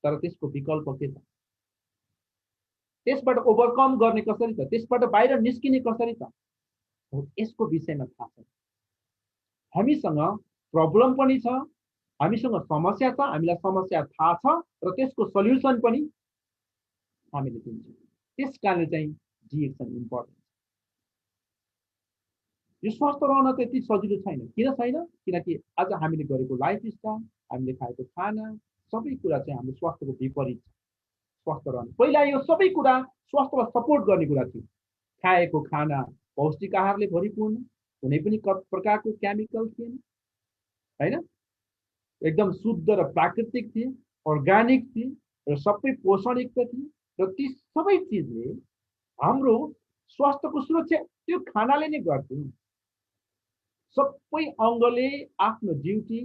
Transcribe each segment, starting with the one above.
तर त्यसको विकल्प के छ? त्यसबाट ओभरकम गर्ने कसरी त? त्यसबाट बाहिर निस्किने कसरी त? यसको विषयमा थाहा छ। हामीसँग प्रब्लम पनि छ, हामीसँग समस्या छ, हामीलाई समस्या थाहा छ र त्यसको सल्युसन पनि हामीले दिन्छौँ। त्यस कारणले चाहिँ डिएक्सन इम्पोर्टेन्ट। यो स्वस्थ रहन त्यति सजिलो छैन। किन छैन? किनकि आज हामीले गरेको लाइफस्टाइल, हामीले खाएको खाना, सबै कुरा चाहिँ हाम्रो स्वास्थ्यको विपरीत छ। स्वस्थ रहन पहिला यो सबै कुरा स्वास्थ्यलाई सपोर्ट गर्ने कुरा थियो। खाएको खाना पौष्टिक आहारले भरिपूर्ण, कुनै पनि प्रकारको केमिकल थिएन, हैन? एकदम शुद्ध र प्राकृतिक थिए, अर्ग्यानिक थिए र सबै पोषणयुक्त थिए र ती सबै चिजले हाम्रो स्वास्थ्यको सुरक्षा त्यो खानाले नै गर्थ्यो। सबै अङ्गले आफ्नो ड्युटी,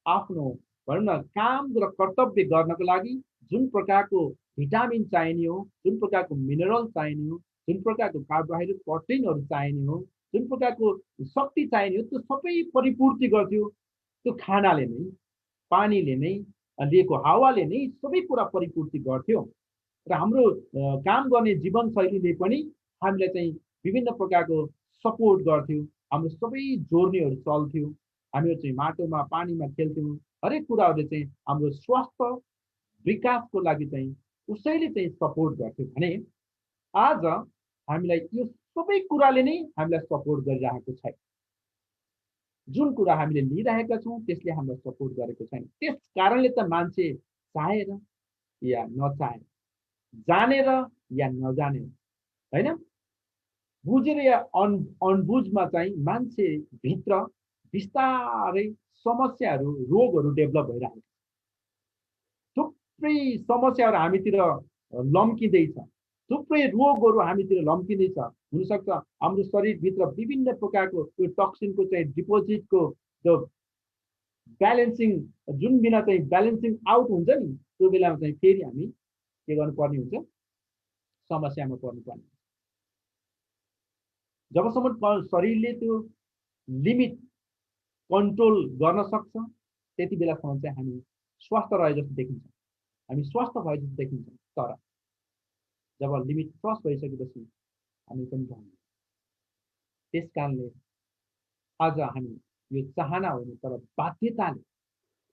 आफ्नो भनौँ न काम र कर्तव्य गर्नको लागि जुन प्रकारको भिटामिन चाहिने हो, जुन प्रकारको मिनरल चाहिने हो, जुन प्रकारको कार्बोहाइड्रेट प्रोटिनहरू चाहिने हो, जुन प्रकारको शक्ति चाहिने हो, त्यो सबै परिपूर्ति गर्थ्यो त्यो खानाले नै, पानीले नै, लिएको हावाले नै सबै कुरा परिपूर्ति गर्थ्यो। र हाम्रो काम गर्ने जीवनशैलीले पनि हामीलाई चाहिँ विभिन्न प्रकारको सपोर्ट गर्थ्यो। हाम्रो सबै जोर्नीहरू चल्थ्यो, हामीहरू चाहिँ माटोमा पानीमा खेल्थ्यौँ। हरेक कुराहरूले चाहिँ हाम्रो स्वास्थ्य विकासको लागि चाहिँ उसैले चाहिँ सपोर्ट गर्थ्यो भने आज हामीलाई यो सबै कुराले नै हामीलाई सपोर्ट गरिरहेको छैन। जुन कुरा हामीले लिइरहेका छौँ त्यसले हामीलाई सपोर्ट गरेको छैन। त्यस कारणले त मान्छे चाहेर या नचाहेर, जानेर या नजानेर, हैन, बुझेर या अनबुझमा चाहिँ मान्छे भित्र बिस्तारै समस्याहरू, रोगहरू डेभलप भइरहेको छ। थुप्रै समस्याहरू हामीतिर लम्किँदैछ, थुप्रै रोगहरू हामीतिर लम्किँदैछ। हुनसक्छ हाम्रो शरीरभित्र विभिन्न प्रकारको यो टक्सिनको चाहिँ डिपोजिटको त्यो ब्यालेन्सिङ, जुन बिना चाहिँ ब्यालेन्सिङ आउट हुन्छ नि, त्यो बेलामा चाहिँ फेरि हामी के गर्नुपर्ने हुन्छ? समस्यामा पर्नुपर्ने। जबसम्म शरीरले त्यो लिमिट कन्ट्रोल गर्न सक्छ त्यति बेलासम्म चाहिँ हामी स्वस्थ रहे जस्तो देखिन्छ, हामी स्वस्थ भए जस्तो देखिन्छ। तर जब लिमिट क्रस भइसकेपछि हामी पनि जान्छौँ। त्यस कारणले आज हामी यो चाहना होइन तर बाध्यताले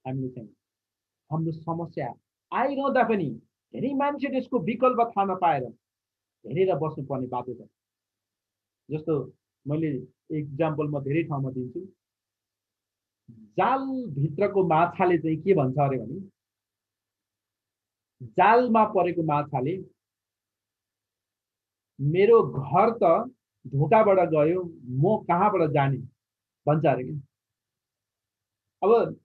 हामीले चाहिँ हाम्रो समस्या आइरहँदा पनि धेरै मान्छेले यसको विकल्प थाहा नपाएर हेरेर बस्नुपर्ने बाध्यता। जस्तो मैले इक्जाम्पल म धेरै ठाउँमा दिन्छु। जालभित्रको माछाले चाहिँ के भन्छ अरे भने, जालमा परेको माछाले मेरो घर त ढोकाबाट गयो, म कहाँबाट जाने भन्छ अरे कि। अब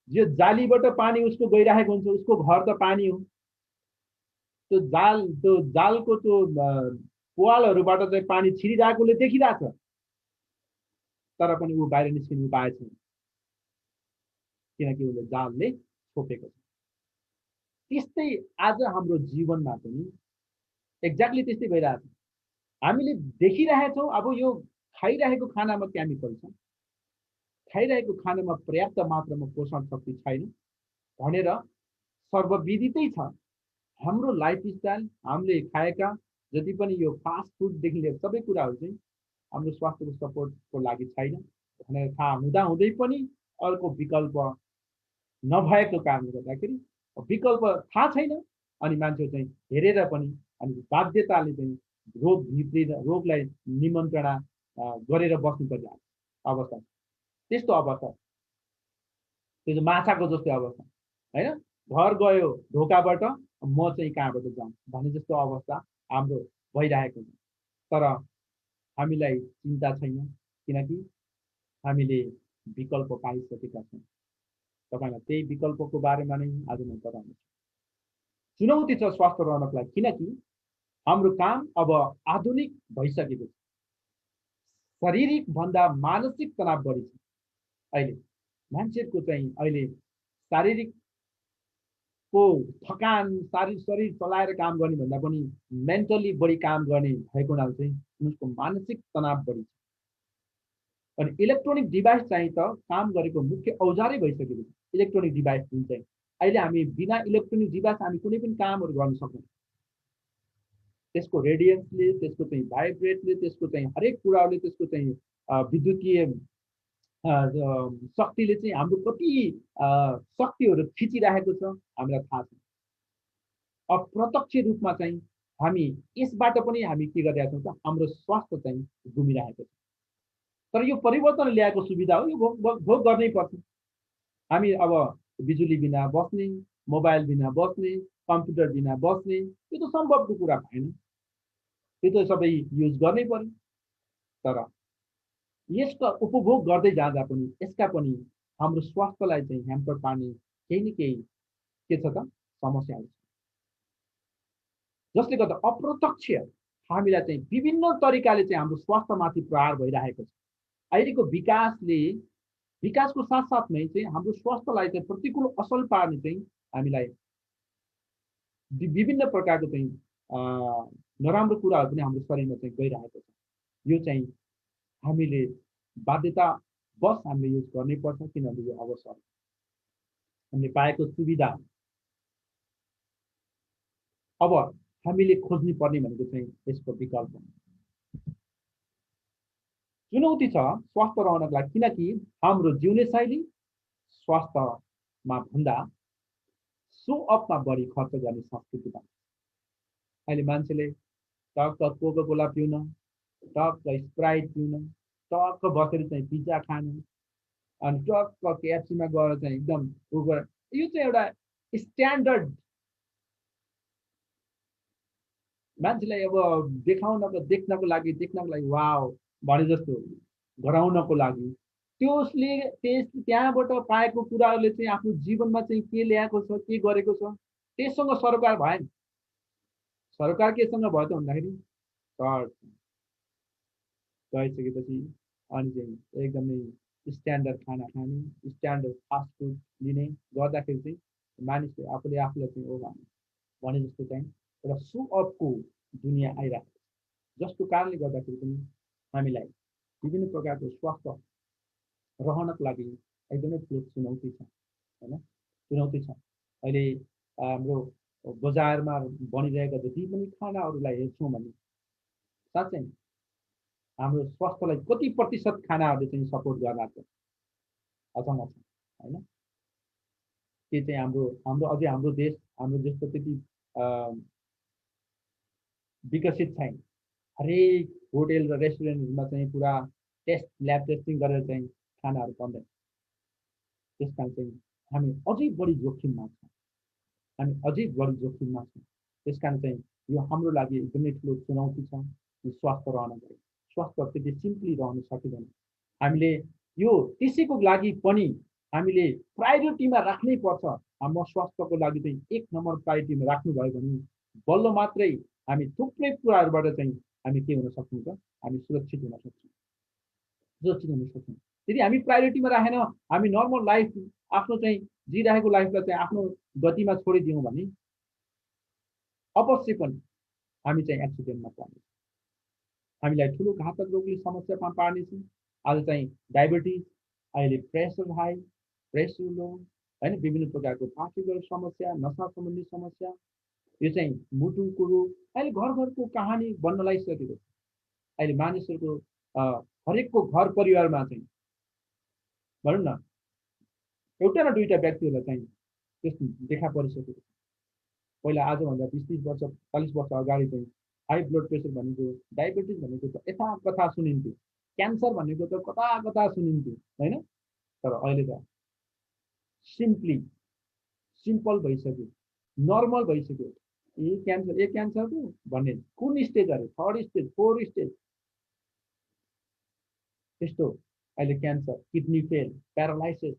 यो जालीबाट पानी उसको गइरहेको हुन्छ, उसको घर त पानी हो। त्यो जालको त्यो पोवालहरूबाट चाहिँ पानी छिरिरहेकोले देखिरहेछ, तर पनि ऊ बाहिर निस्किनु पाएको छैन, किनकि उसले जालले छोपेको छ। त्यस्तै आज हाम्रो जीवनमा पनि एक्ज्याक्टली त्यस्तै भइरहेको छ। हामीले देखिरहेछौँ अब यो खाइरहेको खानामा केमिकल छ, खाइरहेको खानामा पर्याप्त मात्रामा पोषण शक्ति छैन भनेर सर्वविदितै छ। हाम्रो लाइफस्टाइल, हामीले खाएका जति पनि यो फास्ट फुडदेखि लिएर सबै कुराहरू चाहिँ हाम्रो स्वास्थ्यको सपोर्टको लागि छैन भनेर थाहा हुँदाहुँदै पनि अर्को विकल्प नभएको कारणले गर्दाखेरि विकल्प थाहा छैन अनि मान्छे चाहिँ हेरेर पनि अनि बाध्यताले चाहिँ रोगलाई निमन्त्रणा गरेर बस्नुपर्ने अवस्था। त्यस्तो अवस्था, त्यो माछाको जस्तै अवस्था, हैन? घर गयो ढोकाबाट, म चाहिँ कहाँबाट जाऊँ भने जस्तो अवस्था हाम्रो भइरहेको छ। तर हामीलाई चिन्ता छैन किनकि हामीले विकल्प पाइसकेका छौँ। तपाईलाई त्यही विकल्पको बारेमा नै आज म बताउनेछु। चुनौती छ स्वास्थ्य रहनको लागि किनकि हाम्रो काम अब आधुनिक भइसकेको छ। शारीरिक भन्दा मानसिक तनाव बढी छ। अहिले मान्छेको चाहिँ अहिले शारीरिक को थकान, शरीर चलाएर काम गर्ने भन्दा पनि मेन्टली बढी काम गर्ने भएको हुनाले चाहिँ उनको मानसिक तनाव बढी छ। अनि इलेक्ट्रोनिक डिभाइस चाहिँ त काम गरेको मुख्य औजारै भइसकेको छ। इलेक्ट्रोनिक डिभाइस जुन चाहिँ अहिले हामी बिना इलेक्ट्रोनिक डिभाइस हामी कुनै पनि कामहरू गर्न सक्दैनौँ। त्यसको रेडियन्सले, त्यसको चाहिँ भाइब्रेटले, त्यसको चाहिँ हरेक कुराले, त्यसको चाहिँ विद्युतीय शक्तिले चाहिँ हाम्रो कति शक्तिहरू खिचिरहेको छ हामीलाई थाहा छ। अप्रत्यक्ष रूपमा चाहिँ हामी यसबाट पनि हामी के गरिरहेका छौँ त हाम्रो स्वास्थ्य चाहिँ गुमिरहेको छ। तर यो परिवर्तन ल्याएको सुविधा हो, यो भोग गर्नै पर्छ। हामी अब बिजुली बिना बस्ने, मोबाइल बिना बस्ने, कम्प्युटर बिना बस्ने, यो त सम्भवको कुरा भएन। यो त सबै युज गर्नै पर्यो। तर यसका उपभोग गर्दै जाँदा पनि यसका पनि हाम्रो स्वास्थ्यलाई चाहिँ ह्याम्पर पार्ने केही न केही के छ त समस्याहरू छ, जसले गर्दा अप्रत्यक्ष हामीलाई चाहिँ विभिन्न तरिकाले चाहिँ हाम्रो स्वास्थ्यमाथि प्रहार भइरहेको छ। अहिलेको विकासको साथसाथमै चाहिँ हाम्रो स्वास्थ्यलाई चाहिँ प्रतिकूल असर पार्ने चाहिँ हामीलाई विभिन्न प्रकारको चाहिँ नराम्रो कुराहरू पनि हाम्रो शरीरमा चाहिँ गइरहेको छ। यो चाहिँ हामीले बाध्यतावश हामीले युज गर्नै पर्छ, किनभने यो अवसर हामीले पाएको सुविधा। अब हामीले खोज्नु पर्ने भनेको चाहिँ यसको विकल्प चुनौती छ स्वास्थ्य रहनको लागि, किनकि हाम्रो जीवनशैली स्वास्थ्यमा भन्दा सो अफमा बढी खर्च गर्ने संस्कृति छ। अहिले मान्छेले टक्क कोका कोला पिउन, टक्क स्प्राइट पिउन, टक्क बसेर चाहिँ पिज्जा खानु, अनि टक्क केएफसीमा गएर चाहिँ एकदम यो चाहिँ एउटा स्ट्यान्डर्ड मान्छेलाई अब देख्नको लागि वाउ भने जस्तो गराउनको लागि त्यहाँबाट पाएको कुराहरूले चाहिँ आफ्नो जीवनमा चाहिँ के ल्याएको छ, के गरेको छ, त्यससँग सरकार भएन। सरकार केसँग भयो त भन्दाखेरि गइसकेपछि अनि चाहिँ एकदमै स्ट्यान्डर्ड खाना खाने, स्ट्यान्डर्ड फास्ट फुड लिने गर्दाखेरि चाहिँ मानिसले आफूलाई चाहिँ ओ भने जस्तो चाहिँ एउटा सो अफको दुनियाँ आइरहेको छ, जसको कारणले गर्दाखेरि पनि हामीलाई विभिन्न प्रकारको स्वास्थ्य रहनको लागि एकदमै ठुलो चुनौती छ हैन। चुनौती छ। अहिले हाम्रो बजारमा बनिरहेका जति पनि खानाहरूलाई हेर्छौँ भने साँच्चै हाम्रो स्वास्थ्यलाई कति प्रतिशत खानाहरूले चाहिँ सपोर्ट गर्छ अचम्म छ हैन। के चाहिँ हाम्रो देश हाम्रो जस्तो त्यति विकसित छैन। हरेक होटल र रेस्टुरेन्टहरूमा चाहिँ पुरा ल्याब टेस्टिङ गरेर चाहिँ खानाहरू पाउँदैन। त्यस कारण चाहिँ हामी अझै बढी जोखिममा छौँ। त्यस कारण चाहिँ यो हाम्रो लागि एकदमै ठुलो चुनौती छ। स्वास्थ्य रहनको लागि स्वास्थ्य त्यति सिम्पली रहन सकिँदैन। हामीले यो त्यसैको लागि पनि हामीले प्रायोरिटीमा राख्नै पर्छ। हाम्रो स्वास्थ्यको लागि चाहिँ 1 नम्बर प्रायोरिटीमा राख्नुभयो भने बल्ल मात्रै हामी थुप्रै कुराहरूबाट चाहिँ हामी के हुन सक्छौँ त हामी सुरक्षित हुन सक्छौँ। यदि हामी प्रायोरिटीमा राखेन, हामी नर्मल लाइफ आफ्नो चाहिँ जिरहेको लाइफलाई चाहिँ आफ्नो गतिमा छोडिदियौँ भने अवश्य पनि हामी चाहिँ एक्सिडेन्टमा पर्नेछौँ। हामीलाई ठुलो घातक रोगले समस्यामा पार्नेछ। आज चाहिँ डायबिटिज, अहिले प्रेसर हाई, प्रेसर लो हैन, विभिन्न प्रकारको पार्टिकल समस्या, नशा सम्बन्धी समस्या, यो चाहिँ मुटुको रोग अहिले घरको कहानी बन्न लागिसकेको छ। अहिले मानिसहरूको हरेकको घर परिवारमा चाहिँ भनौँ न एउटा न दुईटा व्यक्तिहरूलाई चाहिँ त्यस देखा परिसकेको छ। पहिला आजभन्दा 20-30 वर्ष 40 वर्ष अगाडि चाहिँ हाई ब्लड प्रेसर भनेको, डायबिटिज भनेको त यथा कथा सुनिन्थ्यो, क्यान्सर भनेको त कता कता सुनिन्थ्यो हैन। तर अहिले त सिम्पल भइसक्यो, नर्मल भइसक्यो। क्यान्सर पो भन्ने कुन स्टेज अरे, 3rd स्टेज 4th स्टेज त्यस्तो अहिले cancer, kidney fail, paralysis,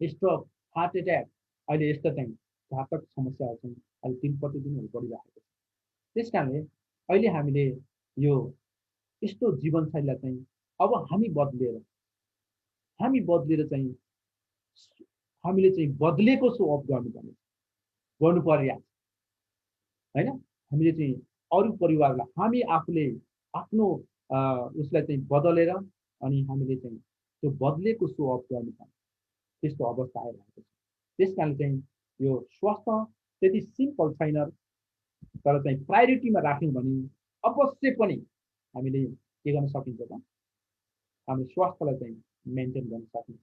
stroke, heart attack, अहिले यस्तो चाहिँ घातक समस्याहरू चाहिँ अहिले दिन प्रतिदिन बढिरहेको छ। त्यस कारणले अहिले हामीले यो यस्तो जीवनशैलीलाई चाहिँ अब हामी बदलेर चाहिँ हामीले चाहिँ बदलेको सो अफ गर्नु पर्यो हैन। हामीले चाहिँ अरू परिवारलाई हामी आफूले आफ्नो उसलाई चाहिँ बदलेर अनि हामीले चाहिँ त्यो बदलेको सो अफ गर्नुपर्ने त्यस्तो अवस्था आइरहेको छ। त्यसकारणले चाहिँ यो स्वास्थ्य त्यति सिम्पल छैन, तर चाहिँ प्रायोरिटीमा राख्यौँ भने अवश्य पनि हामीले के गर्न सकिन्छ त, हाम्रो स्वास्थ्यलाई चाहिँ मेन्टेन गर्न सकिन्छ।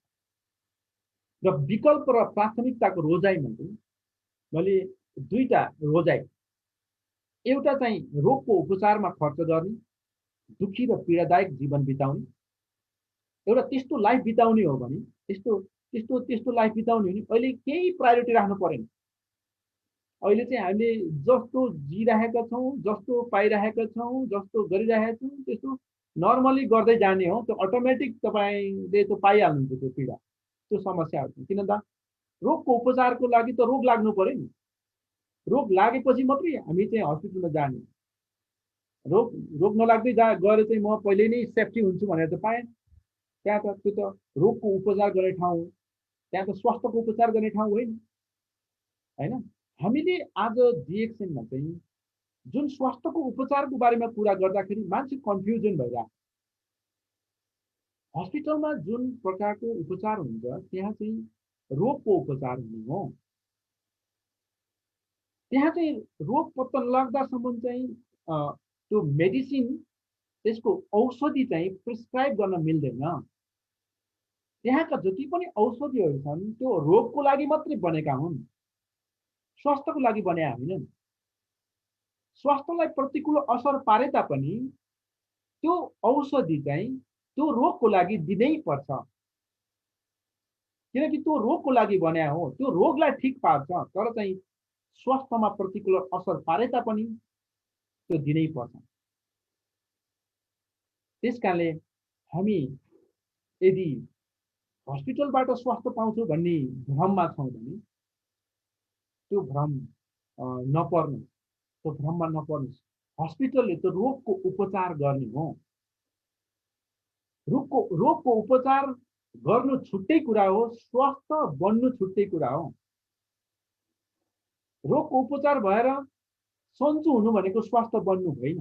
र विकल्प र प्राथमिकताको रोजाइमा चाहिँ मैले दुईटा रोजाइ, एउटा चाहिँ रोगको उपचारमा खर्च गर्ने, दुखी र पीडादायक जीवन बिताउने, एउटा त्यस्तो लाइफ बिताउने हो भने त्यस्तो लाइफ बिताउने हो भने अहिले केही प्रायोरिटी राख्नु परेन। अहिले चाहिँ हामीले जस्तो जिरहेका छौँ, जस्तो पाइरहेका छौँ, जस्तो गरिरहेका छौँ त्यस्तो नर्मली गर्दै जाने हो, त्यो अटोमेटिक तपाईँले त्यो पाइहाल्नुहुन्छ त्यो पीडा, त्यो समस्याहरू। किन त रोगको उपचारको लागि त रोग लाग्नु पर्यो नि, रोग लागेपछि मात्रै हामी चाहिँ हस्पिटलमा जाने। रोग नलाग्दै गएर चाहिँ म पहिले नै सेफ्टी हुन्छु भनेर त पाएन। त्यहाँ त त्यो त रोगको उपचार गर्ने ठाउँ हो, त्यहाँ त स्वास्थ्यको उपचार गर्ने ठाउँ होइन होइन। हामीले आज डिएक्सएनमा चाहिँ जुन स्वास्थ्यको उपचारको बारेमा कुरा गर्दाखेरि मान्छे कन्फ्युजन भइरहेको। हस्पिटलमा जुन प्रकारको उपचार हुन्छ त्यहाँ चाहिँ रोगको उपचार हुने हो। त्यहाँ चाहिँ रोग पत्ता लाग्दासम्म चाहिँ त्यो मेडिसिन, त्यसको औषधि चाहिँ प्रिस्क्राइब गर्न मिल्दैन। त्यहाँका जति पनि औषधिहरू छन् त्यो रोगको लागि मात्रै बनेका हुन्, स्वास्थ्यको लागि बने होइनन्। स्वास्थ्यलाई प्रतिकूल असर पारे तापनि त्यो औषधि चाहिँ त्यो रोगको लागि दिनै पर्छ, किनकि त्यो रोगको लागि बने हो, त्यो रोगलाई ठिक पार्छ। तर चाहिँ स्वास्थ्यमा प्रतिकूल असर पारे तापनि त्यो दिनै पर्छ। त्यसकारणले हामी यदि हस्पिटलबाट स्वास्थ्य पाउँछु भन्ने भ्रममा छौँ भने त्यो भ्रम नपर्नु, त्यो भ्रममा नपर्नुहोस्। हस्पिटलले त रोगको उपचार गर्ने हो। रोगको उपचार गर्नु छुट्टै कुरा हो, स्वास्थ्य बन्नु छुट्टै कुरा हो। रोगको उपचार भएर सन्चो हुनु भनेको स्वास्थ्य बन्नु होइन।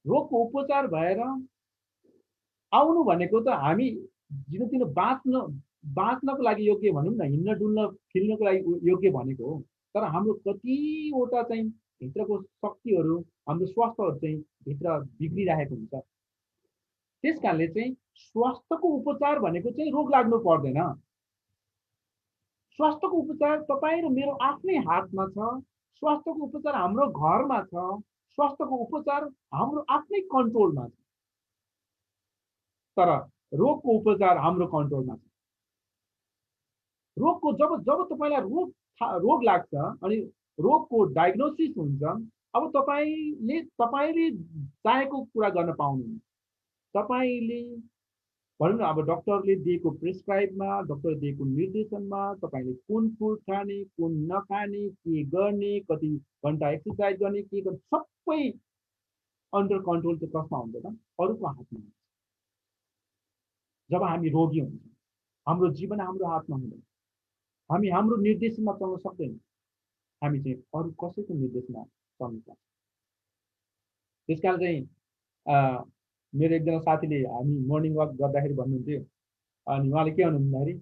रोगको उपचार भएर आउनु भनेको त हामी दिनदिन बाँच्नको लागि योग्य भनौँ न, हिँड्न डुल्न फिर्नको लागि योग्य भनेको हो। तर हाम्रो कतिवटा चाहिँ भित्रको शक्तिहरू, हाम्रो स्वास्थ्यहरू चाहिँ भित्र बिग्रिरहेको हुन्छ। त्यसकारणले चाहिँ स्वास्थ्यको उपचार भनेको चाहिँ रोग लाग्नु पर्दैन। स्वास्थ्यको उपचार तपाईँ र मेरो आफ्नै हातमा छ। स्वास्थ्यको उपचार हाम्रो घरमा छ। स्वास्थ्यको उपचार हाम्रो आफ्नै कन्ट्रोलमा छ। तर रोगको उपचार हाम्रो कन्ट्रोलमा छ। रोगको जब तपाईँलाई रोग लाग्छ अनि रोगको डायग्नोसिस हुन्छ, अब तपाईँले चाहेको कुरा गर्न पाउनुहुन्न। तपाईँले भनौँ न, अब डक्टरले दिएको प्रिस्क्राइबमा, डक्टरले दिएको निर्देशनमा तपाईँले कुन फुड खाने, कुन नखाने, के गर्ने, कति घन्टा एक्सर्साइज गर्ने, के गर्ने, सबै अन्डर कन्ट्रोल चाहिँ कसमा हुन्छ त? अरूको हातमा हुन्छ। जब हामी रोगी हुन्छ हाम्रो जीवन हाम्रो हातमा हुँदैन, हामी हाम्रो निर्देशनमा चल्न सक्दैनौँ, हामी चाहिँ अरू कसैको निर्देशमा चल्नु पर्छ। त्यसकारण चाहिँ मेरो एकजना साथीले हामी मर्निङ वाक गर्दाखेरि भन्नुहुन्थ्यो, अनि उहाँले के भन्नुहुन्थ्यो भन्दाखेरि,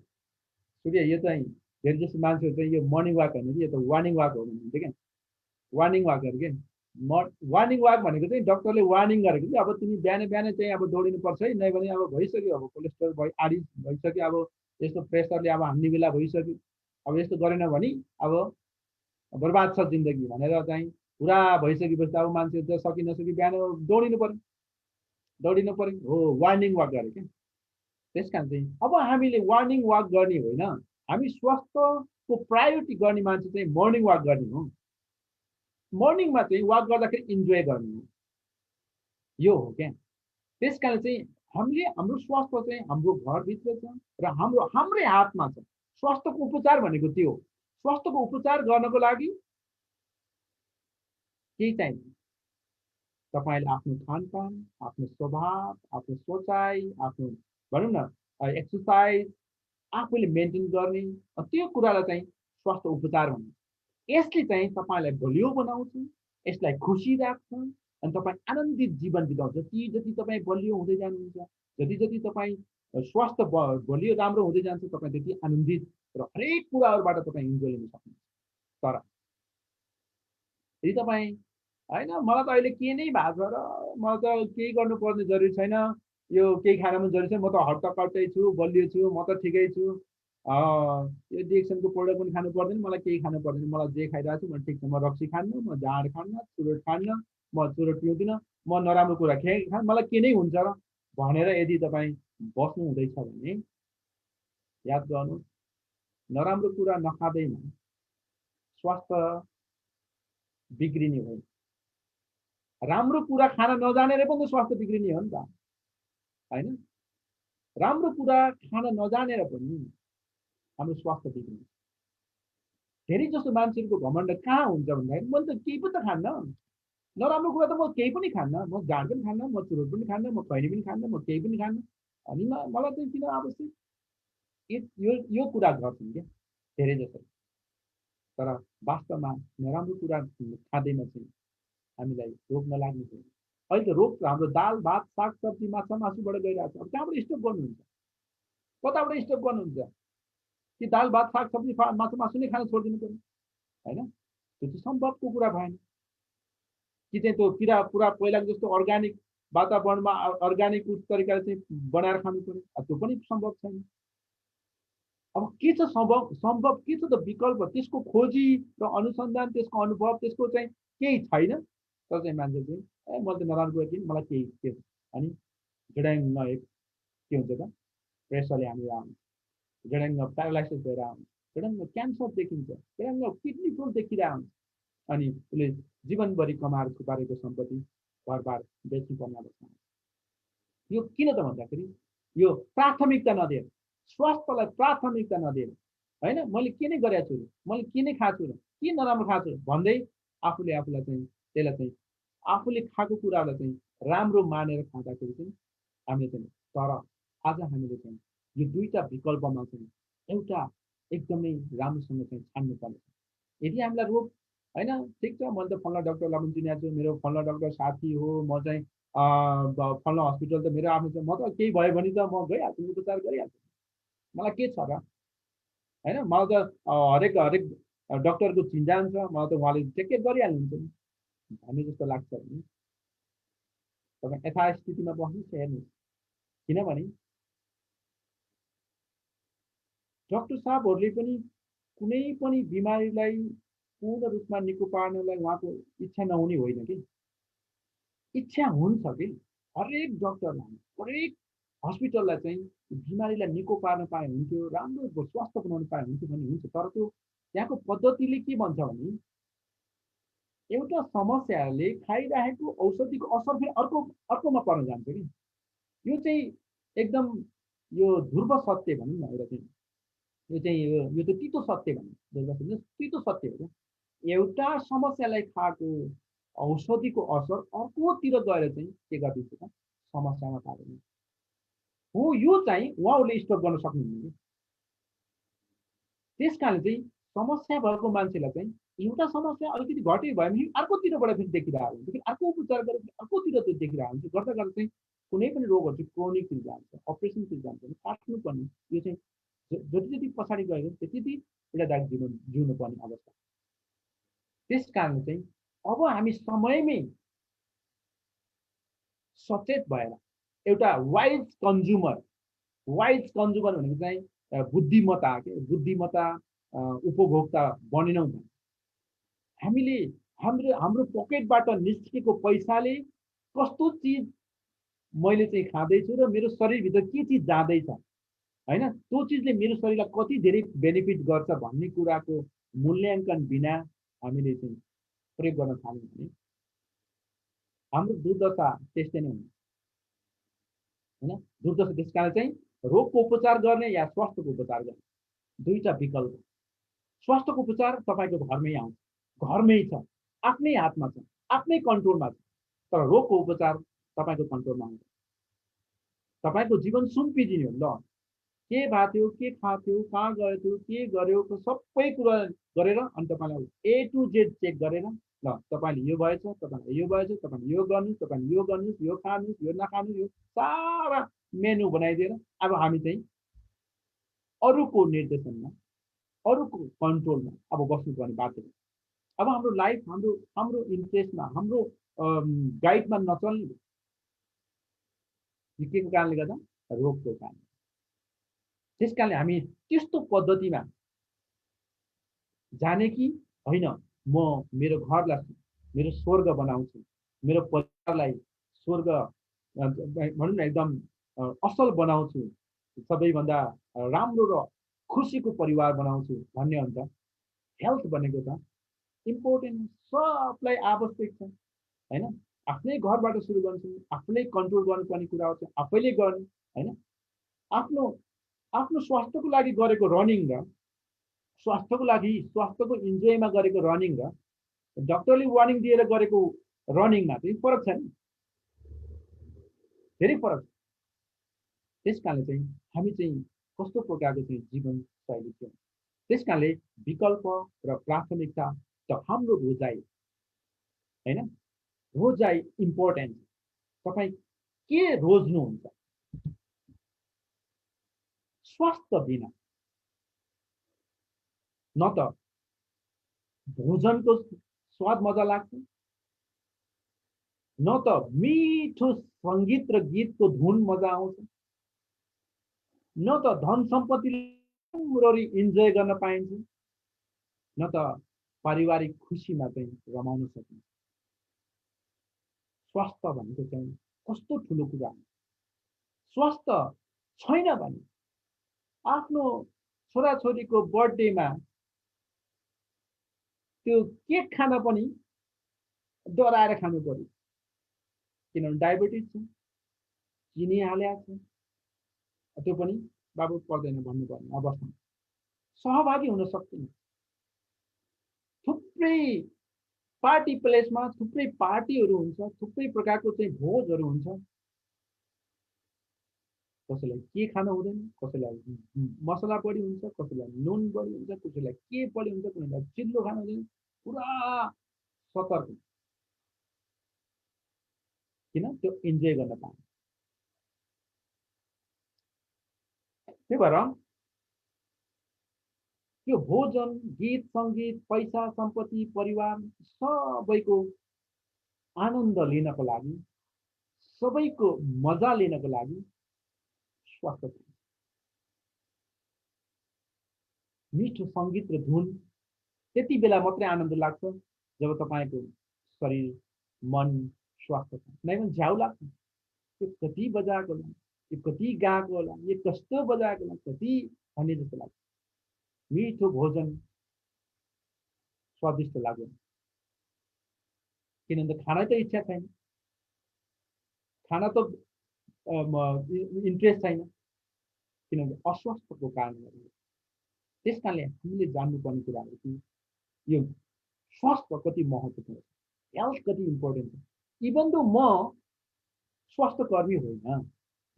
सूर्य यो चाहिँ धेरै जस्तो मान्छेहरू चाहिँ यो मर्निङ वाक होइन कि यो त वार्निङ वाक हो भन्नुहुन्थ्यो क्या। वार्निङ वाकहरू के वार्निङ वाक भनेको चाहिँ डक्टरले वार्निङ गरेको कि अब तिमी बिहान बिहानै चाहिँ अब दौडिनुपर्छ है, नै भने अब भइसक्यो, अब कोलेस्ट्रोल आदि भइसक्यो, अब यस्तो प्रेसरले अब हान्ने बेला भइसक्यो, अब यस्तो गरेन भने अब बर्बाद छ जिन्दगी भनेर चाहिँ पुरा भइसकेपछि अब मान्छे त सकि नसकि बिहान दौडिनु पर्यो हो, वार्निङ वाक गरे क्या। त्यस कारण चाहिँ अब हामीले वार्निङ वाक गर्ने होइन, हामी स्वास्थ्यको प्रायोरिटी गर्ने मान्छे चाहिँ मर्निङ वाक गर्ने हो। मर्निङमा चाहिँ वाक गर्दाखेरि इन्जोय गर्ने हो, यो हो क्या। त्यस कारण चाहिँ हामीले हाम्रो स्वास्थ्य चाहिँ हाम्रो घरभित्र छ र हाम्रै हातमा छ। स्वास्थ्यको उपचार भनेको त्यो हो। स्वास्थ्यको उपचार गर्नको लागि केही चाहिन्छ, तपाईँले आफ्नो खानपान, आफ्नो स्वभाव, आफ्नो सोचाइ, आफ्नो भनौँ न एक्सर्साइज आफूले मेन्टेन गर्ने, त्यो कुरालाई चाहिँ स्वास्थ्य उपचार भन्छ। यसले चाहिँ तपाईँलाई बलियो बनाउँछ, यसलाई खुसी राख्छ अनि तपाईँ आनन्दित जीवन बिताउँछ। जति तपाईँ बलियो हुँदै जानुहुन्छ, जति तपाईँ स्वास्थ्य बलियो राम्रो हुँदै जान्छ, तपाईँ त्यति आनन्दित र हरेक कुराहरूबाट तपाईँ इन्जोय लिन सक्नुहुन्छ। तर यदि तपाईँ होइन मलाई त अहिले के नै भएको छ र मलाई त केही गर्नुपर्ने जरुरी छैन, यो केही खान पनि जरुरी छैन, म त हट्टकट्टै छु, बलियो छु, म त ठिकै छु, यो डिएक्सनको प्रोडक्ट पनि खानु पर्दैन, मलाई केही खानु पर्दैन, मलाई जे खाइरहेको छु म ठिक छ, म रक्सी खान्न, म जाँड खान्न, चुरोट खान्न, म चुरोट पिउँदिनँ, म नराम्रो कुरा खान्न, मलाई के नै हुन्छ र भनेर यदि तपाईँ बस्नु हुँदैछ भने याद गर्नुहोस्, नराम्रो कुरा नखाँदैमा स्वास्थ्य बिग्रिने होइन, राम्रो कुरा खान नजानेर पनि त स्वास्थ्य बिग्रिने हो नि त, होइन? राम्रो कुरा खान नजानेर पनि हाम्रो स्वास्थ्य बिग्रिन्छ। धेरै जसो मान्छेहरूको घमण्ड कहाँ हुन्छ भन्दाखेरि मैले त केही पनि त खान्न, नराम्रो कुरा त म केही पनि खान्न, म जाँड पनि खान्न, म चुरोट पनि खान्न, म खैनी पनि खान्न, म केही पनि खान्न, अनि मलाई चाहिँ किन आवश्यक, यो कुरा गर्छन् क्या धेरै जसो। तर वास्तवमा नराम्रो कुरा खाँदैमा चाहिँ हामीलाई रोग नलाग्ने छैन। अहिले त रोग हाम्रो दाल भात साग सब्जी माछा मासुबाट गइरहेको छ, अब कहाँबाट स्टक गर्नुहुन्छ, कताबाट स्टक गर्नुहुन्छ कि दाल भात साग सब्जी माछा मासु नै खान छोडिदिनु पर्यो, होइन? त्यो चाहिँ सम्भवको कुरा भएन। कि चाहिँ त्यो पुरा पहिलाको जस्तो अर्ग्यानिक वातावरणमा अर्ग्यानिक उस तरिकाले चाहिँ बनाएर खानु पर्यो, त्यो पनि सम्भव छैन। अब के छ सम्भव के छ त विकल्प, त्यसको खोजी र अनुसन्धान, त्यसको अनुभव, त्यसको चाहिँ केही छैन। तर चाहिँ मान्छे चाहिँ मैले त नराम्रो कुरा किन, मलाई केही के अनि झुडाङ एक के हुन्छ त प्रेसरले हामीलाई आउँछ, झुडाङ प्यारालाइसिस भएर आउँछ, झुडाङ क्यान्सर देखिन्छ, झुडाङ किडनी फुल देखिरहेको हुन्छ, अनि उसले जीवनभरि कमाएर छुपारेको सम्पत्ति घरबार बेच्नुपर्ने अवस्था। यो किन त भन्दाखेरि यो प्राथमिकता नदिएर, स्वास्थ्यलाई प्राथमिकता नदिएर, होइन मैले के नै गरेको छु र, मैले के नै खाएको छु र, के नराम्रो खाएको छु भन्दै आफूले आफूलाई चाहिँ त्यसलाई चाहिँ आफूले खाएको कुरालाई चाहिँ राम्रो मानेर खाँदाखेरि चाहिँ हामीले चाहिँ, तर आज हामीले चाहिँ यो दुईटा विकल्पमा चाहिँ एउटा एकदमै राम्रोसँग चाहिँ छान्नु पर्ने। यदि हामीलाई रोग होइन ठिक छ, मैले त फल्ना डक्टरलाई पनि चिनेको छु, मेरो फल्ना डक्टर साथी हो, म चाहिँ फल्ना हस्पिटल त मेरो आफ्नो छ, म त केही भयो भने त म गइहाल्छु, उपचार गरिहाल्छु, मलाई के छ र, होइन? मलाई त हरेक हरेक डक्टरको चिन्जान छ, मलाई त उहाँले टेक गरिहाल्नुहुन्छ नि भन्ने जस्तो लाग्छ भने तपाईँ यथास्थितिमा बस्नुहोस्, हेर्नुहोस्। किनभने डक्टर साहबहरूले पनि कुनै पनि बिमारीलाई पूर्ण रूपमा निको पार्नलाई उहाँको इच्छा नहुने होइन कि, इच्छा हुन्छ कि हरेक डक्टरलाई हरेक हस्पिटललाई चाहिँ बिमारीलाई निको पार्न पाए हुन्थ्यो, राम्रो स्वास्थ्य बनाउन पाए हुन्थ्यो भन्ने हुन्छ। तर त्यो त्यहाँको पद्धतिले के भन्छ भने एउटा समस्याले खाइरहेको औषधिको असर फेरि अर्कोमा पर्न जान्छ कि, यो चाहिँ एकदम यो ध्रुव सत्य भनौँ न, एउटा चाहिँ यो चाहिँ यो त तितो सत्य भनौँ, ध्रुव सत्य तितो सत्य हो क्या। एउटा समस्यालाई खाएको औषधिको असर अर्कोतिर गएर चाहिँ के गरिदिन्छ त समस्यामा पार्दैन हो, यो चाहिँ उहाँहरूले स्टप गर्न सक्नुहुन्न कि। त्यस कारण चाहिँ समस्या भएको मान्छेलाई चाहिँ एउटा समस्या अलिकति घट्यो भयो भने अर्कोतिरबाट फेरि देखिरहेको हुन्छ, फेरि अर्को उपचार गरेर अर्कोतिर त्यो देखिरहेको हुन्छ, गर्दा गर्दा चाहिँ कुनै पनि रोगहरू चाहिँ क्रोनिकतिर जान्छ, अपरेसनतिर जान्छ, काट्नुपर्ने, यो चाहिँ जति जति पछाडि गयो त्यति पीडादायक जीवन जिउनु पर्ने अवस्था। त्यस कारण चाहिँ अब हामी समयमै सचेत भएर एउटा वाइज कन्ज्युमर भनेको चाहिँ बुद्धिमत्ता के, बुद्धिमत्ता उपभोक्ता बनेनौँ भने हामीले हाम्रो पकेटबाट निस्केको पैसाले कस्तो चिज मैले चाहिँ खाँदैछु र मेरो शरीरभित्र के चिज जाँदैछ, होइन त्यो चिजले मेरो शरीरलाई कति धेरै बेनिफिट गर्छ भन्ने कुराको मूल्याङ्कन बिना हामीले चाहिँ प्रयोग गर्न थाल्यौँ भने हाम्रो दुर्दशा त्यस्तै नै हुन्छ, होइन? दुर्दशा। त्यस कारण चाहिँ रोगको उपचार गर्ने या स्वास्थ्यको उपचार गर्ने दुईटा विकल्प। स्वास्थ्यको उपचार तपाईँको घरमै आउँछ, घरमै छ, आफ्नै हातमा छ, आफ्नै कन्ट्रोलमा छ। तर रोगको उपचार तपाईँको कन्ट्रोलमा आउँछ, तपाईँको जीवन सुम्पिदिने हो। ल के भएको थियो, के खाएको थियो, कहाँ गएको थियो, के गर्यो, सबै कुरा गरेर अनि तपाईँलाई ए टु जेड चेक गरेर ल तपाईँले यो भएछ, तपाईँलाई यो भएछ, तपाईँले यो गर्नुहोस्, तपाईँले यो गर्नुहोस्, यो खानुहोस्, यो नखानुहोस्, यो सारा मेनु बनाइदिएर अब हामी चाहिँ अरूको निर्देशनमा अरूको कन्ट्रोलमा अब बस्नुपर्ने बाध्य हुन्छ। अब हाम्रो लाइफ हाम्रो हाम्रो इन्ट्रेस्टमा हाम्रो गाइडमा नचल्ने के को कारणले गर्दा रोगको कारण। त्यस कारणले हामी त्यस्तो पद्धतिमा जाने कि होइन म मेरो घरलाई मेरो स्वर्ग बनाउँछु, मेरो परिवारलाई स्वर्ग भनौँ न एकदम असल बनाउँछु, सबैभन्दा राम्रो र खुसीको परिवार बनाउँछु भन्ने हुन्छ। हेल्थ भनेको त इम्पोर्टेन्ट, सबलाई आवश्यक छ होइन। आफ्नै घरबाट सुरु गर्छु, आफूले कन्ट्रोल गर्नुपर्ने कुराहरू चाहिँ आफैले गर्ने होइन। आफ्नो आफ्नो स्वास्थ्यको लागि गरेको रनिङ र स्वास्थ्यको लागि स्वास्थ्यको इन्जोयमा गरेको रनिङ र डक्टरले वार्निङ दिएर गरेको रनिङमा चाहिँ फरक छ नि, धेरै फरक छ। त्यस कारणले चाहिँ हामी चाहिँ कस्तो प्रकारको चाहिँ जीवनशैली थियो, त्यस कारणले विकल्प र प्राथमिकता त हाम्रो रोजाइ होइन, रोजाइ इम्पोर्टेन्ट। तपाईँ के रोज्नुहुन्छ? स्वास्थ्य बिना न त भोजनको स्वाद मजा लाग्छ, न त मिठो सङ्गीत र गीतको धुन मजा आउँछ, न त धन सम्पत्तिले राम्ररी इन्जोय गर्न पाइन्छ, न त पारिवारिक खुसीमा चाहिँ रमाउन सकिन्छ। स्वास्थ्य भनेको चाहिँ कस्तो ठुलो कुरा हो। स्वास्थ्य छैन भने आफ्नो छोराछोरीको बर्थडेमा त्यो केक खान पनि डराएर खानु पर्यो, किनभने डायबिटिज छ, चिनी हालेको छ, त्यो पनि बाबु पर्दैन भन्नुपर्ने अवस्थामा सहभागी हुन सक्दैन। थुप्रै पार्टी प्लेसमा थुप्रै पार्टीहरू हुन्छ, थुप्रै प्रकारको चाहिँ भोजहरू हुन्छ। कसैलाई के खान हुँदैन, कसैलाई मसला बढी हुन्छ, कसैलाई नुन बढी हुन्छ, कसैलाई के बढी हुन्छ, कसैलाई चिल्लो खान हुँदैन। पुरा सतर्क, किन त्यो इन्जोय गर्न पाए। त्यही भएर त्यो भोजन, गीत सङ्गीत, पैसा सम्पत्ति, परिवार सबैको आनन्द लिनको लागि, सबैको मजा लिनको लागि स्वास्थ्य, मिठो सङ्गीत र धुन त्यति बेला मात्रै आनन्द लाग्छ जब तपाईँको शरीर मन स्वास्थ्य छ। नै भने झ्याउ लाग्छ, यो कति बजाएको होला, यो कति गाएको होला, यो कस्तो बजाएको होला, कति भन्ने जस्तो लाग्छ। मिठो भोजन स्वादिष्ट लाग्यो, किनभने खाना त इच्छा छैन, खाना त इन्ट्रेस्ट छैन, किनभने अस्वस्थको कारणले। त्यस कारणले हामीले जान्नुपर्ने कुराहरू कि यो स्वास्थ्य कति महत्त्वपूर्ण छ, हेल्थ कति इम्पोर्टेन्ट छ। इभन दो म स्वास्थ्य कर्मी होइन,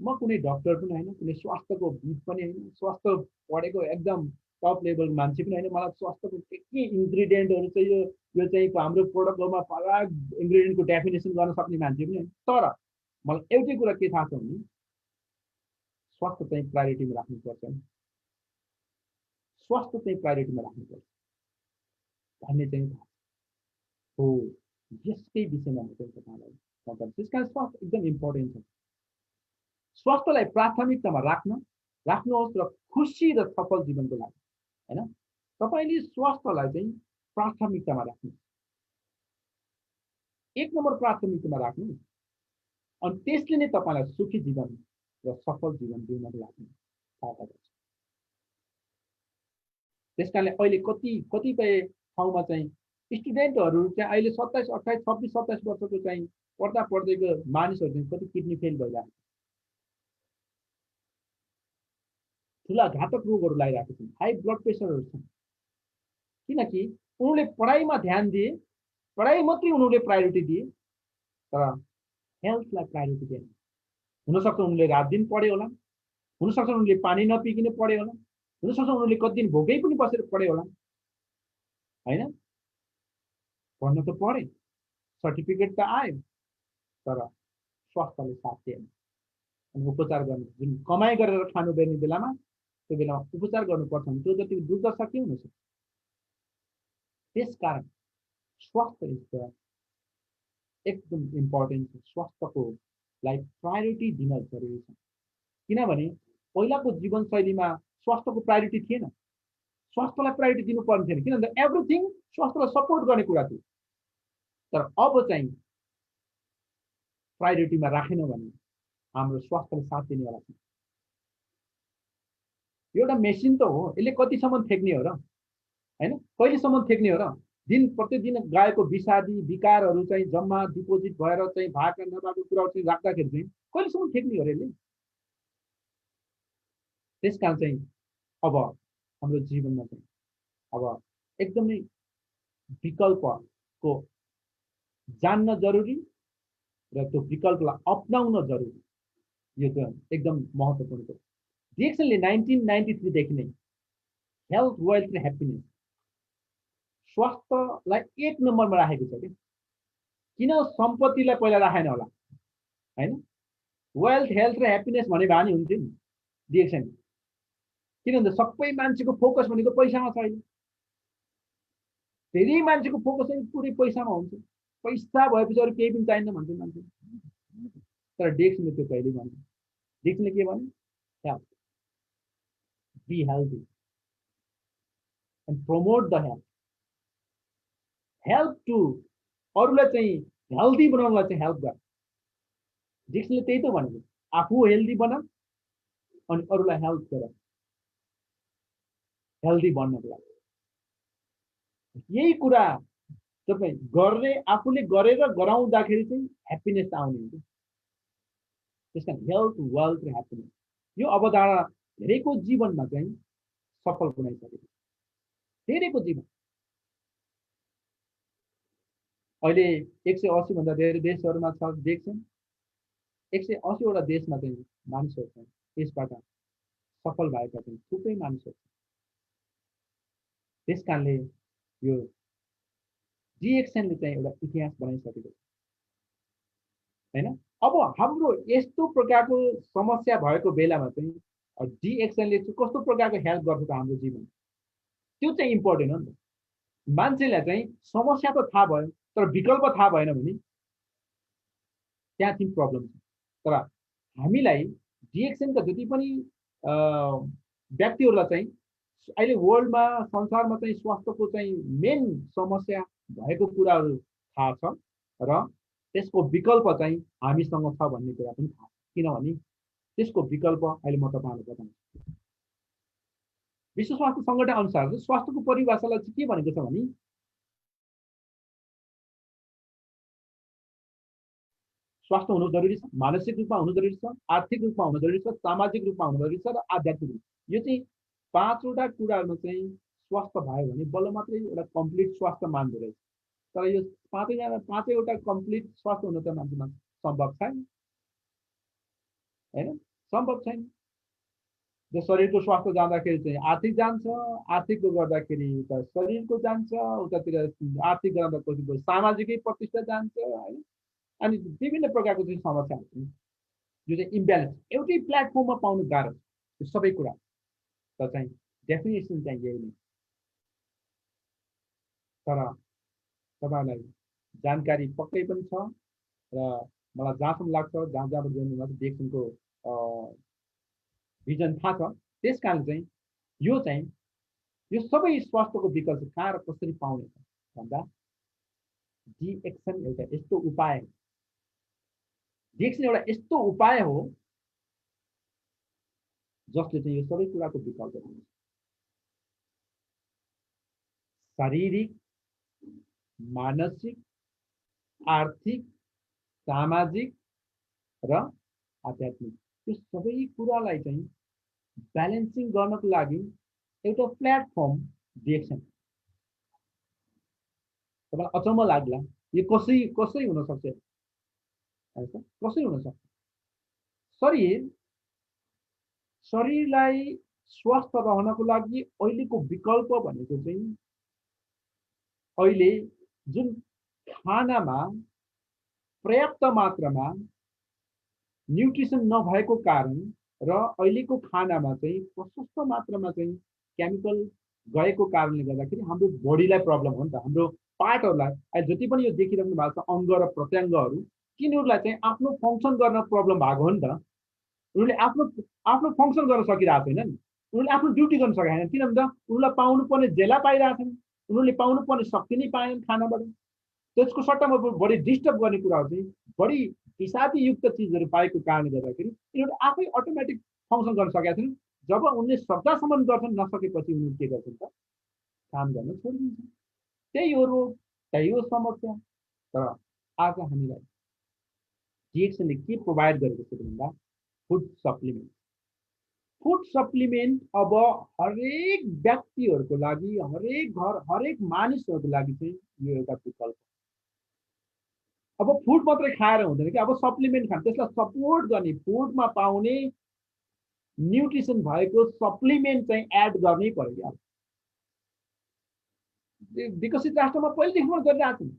म कुनै डक्टर पनि होइन, कुनै स्वास्थ्यको विद पनि होइन, स्वास्थ्य पढेको एकदम टप लेभल मान्छे पनि होइन। मलाई स्वास्थ्यको के इन्ग्रिडियन्टहरू चाहिँ यो चाहिँ हाम्रो प्रोडक्टमा फला इन्ग्रिडियन्टको डेफिनेसन गर्न सक्ने मान्छे पनि होइन। तर मलाई एउटै कुरा के थाहा छ भने स्वास्थ्य चाहिँ प्रायोरिटीमा राख्नुपर्छ, स्वास्थ्य चाहिँ प्रायोरिटीमा राख्नुपर्छ भन्ने चाहिँ थाहा हो। यसकै विषयमा म चाहिँ तपाईँलाई बताउँछु। त्यस कारण स्वास्थ्य एकदम इम्पोर्टेन्ट छ। स्वास्थ्यलाई प्राथमिकतामा राख्नुहोस् र खुसी र सफल जीवनको लागि होइन। तपाईँले स्वास्थ्यलाई चाहिँ प्राथमिकतामा राख्नु, एक नम्बर प्राथमिकतामा राख्नु, अनि त्यसले नै तपाईँलाई सुखी जीवन र सफल जीवन जिउनको लागि सहायता गर्छ। त्यस कारणले अहिले कतिपय ठाउँमा चाहिँ स्टुडेन्टहरू चाहिँ अहिले 27, 28, 26, 27 वर्षको चाहिँ पढ्दा पढ्दैको मानिसहरू चाहिँ कति किडनी फेल भइरहेको छ, ठुला घातक रोगहरू लागिरहेको छन्, हाई ब्लड प्रेसरहरू छन्। किनकि उनीहरूले पढाइमा ध्यान दिए, पढाइ मात्रै उनीहरूले प्रायोरिटी दिए, तर हेल्थलाई प्रायोरिटी दिएन। हुनसक्छ उनीहरूले रात दिन पढे होला, हुनसक्छ उनीहरूले पानी नपिकन पढे होला, हुनसक्छ उनीहरूले कति दिन भोकै पनि बसेर पढे होला होइन। पढ्न त पढे, सर्टिफिकेट त आयो, तर स्वास्थ्यले साथ दिएन। अनि उपचार गर्नु जुन कमाइ गरेर खानु पर्ने बेलामा त्यो बेलामा उपचार गर्नुपर्छ भने त्यो जति दुर्दशा के हुन सक्छ। त्यसकारण स्वास्थ्य इज एकदम इम्पोर्टेन्ट छ। स्वास्थ्यको लागि प्रायोरिटी दिन जरुरी छ। किनभने पहिलाको जीवनशैलीमा स्वास्थ्यको प्रायोरिटी थिएन। स्वास्थ्यलाई प्रायोरिटी दिनुपर्ने थिएन, किनभने एभ्रिथिङ स्वास्थ्यलाई सपोर्ट गर्ने कुरा थियो। तर अब चाहिँ प्रायोरिटीमा राखेन भने हाम्रो स्वास्थ्यले साथ दिनेवाला छैन। एउटा मेसिन त हो, यसले कतिसम्म थेक्ने हो र, हैन? कहिलेसम्म थेक्ने हो र? दिन प्रतिदिन गाएको विषादी विकारहरू चाहिँ जम्मा डिपोजिट भएर चाहिँ भाका नभएको कुराहरू चाहिँ राख्दाखेरि चाहिँ कहिलेसम्म थेक्ने हो र यसले? त्यसकारण चाहिँ अब हाम्रो जीवनमा चाहिँ अब एकदमै विकल्पको जान्न जरुरी र त्यो विकल्पलाई अपनाउन जरुरी। यो चाहिँ एकदम महत्त्वपूर्ण कुरा। डिएक्सनले 1993 देखि नै हेल्थ, वेल्थ र ह्याप्पिनेस स्वास्थ्यलाई 1 नम्बरमा राखेको छ। किन सम्पत्तिलाई पहिला राखेन होला, हैन? वेल्थ, हेल्थ र ह्याप्पिनेस भने भानी हुन्थ्यो नि डिएक्सन। किनभने सबै मान्छेको फोकस भनेको पैसामा छ। अहिले धेरै मान्छेको फोकस चाहिँ पुरै पैसामा हुन्छ। पैसा भएपछि अरू केही पनि चाहिन्न भन्छ मान्छे। तर डिएक्सनले त्यो कहिले भन्दैन। डिएक्सनले के भन्यो? Health, be healthy and promote the health. Help to अरूलाई चाहिँ हेल्दी बनाउनलाई चाहिँ हेल्प गर। डिएक्सनले त्यही त भनेको, आफू हेल्दी बना अनि अरूलाई हेल्प गर हेल्दी बन्नको लागि। यही कुरा तपाईँ गर्ने, आफूले गरेर गराउँदाखेरि चाहिँ ह्याप्पिनेस आउने हुन्छ। त्यसकारण हेल्थ, वेल्थ र ह्याप्पिनेस यो अवधारणा धेरैको जीवनमा चाहिँ सफल बनाइसकेको छ। धेरैको जीवन अहिले 180 भन्दा धेरै देशहरूमा छ डिएक्सन। 180 वटा देशमा चाहिँ मानिसहरू छन् यसबाट सफल भएका चाहिँ थुप्रै मानिसहरू। त्यसकारणले यो डिएक्सनले चाहिँ एउटा इतिहास बनाइसकेको छ, हैन? अब हाम्रो यस्तो प्रकारको समस्या भएको बेलामा चाहिँ डिएक्सनले कस्तो प्रकारको हेल्प गर्छ त हाम्रो जीवन, त्यो चाहिँ इम्पोर्टेन्ट हो नि त। मान्छेलाई चाहिँ समस्या त थाहा भयो तर विकल्प थाहा भएन भने त्यहाँ चाहिँ प्रब्लम छ। तर हामीलाई डिएक्सनका जति पनि व्यक्तिहरूलाई चाहिँ अहिले वर्ल्डमा, संसारमा चाहिँ स्वास्थ्यको चाहिँ मेन समस्या भएको कुराहरू थाहा छ र त्यसको विकल्प चाहिँ हामीसँग छ भन्ने कुरा पनि थाहा छ। किनभने त्यसको विकल्प अहिले म तपाईँहरूलाई बताउँछु। विश्व स्वास्थ्य सङ्गठन अनुसार स्वास्थ्यको परिभाषालाई चाहिँ के भनेको छ भने स्वास्थ्य हुनु जरुरी छ, मानसिक रूपमा हुनु जरुरी छ, आर्थिक रूपमा हुनु जरुरी छ, सामाजिक रूपमा हुनु जरुरी छ र आध्यात्मिक रूप। यो चाहिँ 5 वटा कुराहरुमा चाहिँ स्वास्थ्य भयो भने बल्ल मात्रै एउटा कम्प्लिट स्वास्थ्य मान्दो रहेछ। तर यो 5 वटा कम्प्लिट स्वास्थ्य हुन त मान्छेमा सम्भव छैन, हैन? सम्भव छैन। जो शरीरको स्वास्थ्य जाँदाखेरि चाहिँ आर्थिक जान्छ, आर्थिकको गर्दाखेरि उता शरीरको जान्छ, उतातिर आर्थिक गर्दा सामाजिकै प्रतिष्ठा जान्छ, हैन? अनि विभिन्न प्रकारको चाहिँ समस्याहरू छन् यो चाहिँ इम्ब्यालेन्स एउटै प्लेटफर्ममा पाउनु गाह्रो छ सबै कुरा। त चाहिँ डेफिनेसन चाहिँ यही नै। तर तपाईलाई जानकारी पक्कै पनि छ र मलाई जहाँसम्म लाग्छ जहाँ गर्नुमा डिएक्सनको भिजन थाहा छ। त्यसकारण चाहिँ यो सबै स्वास्थ्यको विकल्प कहाँ र कसरी पाउने भन्दा डिएक्सन एउटा यस्तो उपाय हो। डिएक्सन एउटा यस्तो उपाय हो जसले चाहिँ यो सबै कुराको विकल्प दिन्छ। शारीरिक, मानसिक, आर्थिक, सामाजिक र आध्यात्मिक यो सबै कुरालाई चाहिँ ब्यालेन्सिङ गर्नको लागि एउटा प्लेटफर्म डिएक्सन। तपाईलाई अचम्म लाग्ला यो कसरी हुन सक्छ? कसरी हुन सक्छ? शरीरलाई स्वस्थ रहनको लागि अहिलेको विकल्प भनेको चाहिँ अहिले जुन खानामा पर्याप्त मात्रामा न्युट्रिसन नभएको कारण र अहिलेको खानामा चाहिँ प्रशस्त मात्रामा चाहिँ केमिकल गएको कारणले गर्दाखेरि हाम्रो बडीलाई प्रब्लम हो नि त, हाम्रो पार्टहरूलाई। अहिले जति पनि यो देखिरहनु भएको छ अङ्ग र प्रत्यङ्गहरू, तिनीहरूलाई चाहिँ आफ्नो फङ्सन गर्न प्रब्लम भएको हो नि त। उनीहरूले आफ्नो आफ्नो फङ्सन गर्न सकिरहेको छैनन्, उनीहरूले आफ्नो ड्युटी गर्न सकेका छैनन्। किन भन्दा उनीहरूलाई पाउनुपर्ने जेला पाइरहेको छैन, उनीहरूले पाउनुपर्ने शक्ति नै पाएनन् खानाबाट। त्यसको सट्टामा बढी डिस्टर्ब गर्ने कुराहरू चाहिँ बढी विषादीयुक्त चिजहरू पाएको कारणले गर्दाखेरि यिनीहरू आफै अटोमेटिक फङ्सन गर्न सकेका छैनन्। जब उनले सक्दासम्म गर्छन्, नसकेपछि उनीहरू के गर्छन् त, काम गर्न छोडिदिन्छन्। त्यही हो रोग, त्यही हो समस्या। तर आज हामीलाई डिएक्सएलले के प्रोभाइड गरेको छ भन्दा फुड सप्लिमेन्ट। फुड सप्लिमेन्ट अब हरेक व्यक्तिहरूको लागि, हरेक घर, हरेक मानिसहरूको लागि चाहिँ यो एउटा विकल्प। अब फुड मात्रै खाएर हुँदैन कि, अब सप्लिमेन्ट खानु, त्यसलाई सपोर्ट गर्ने, फुडमा पाउने न्युट्रिसन भएको सप्लिमेन्ट चाहिँ एड गर्नै पर्यो कि। अब विकसित राष्ट्रमा पहिलेदेखिबाट गरिरहेको छौँ,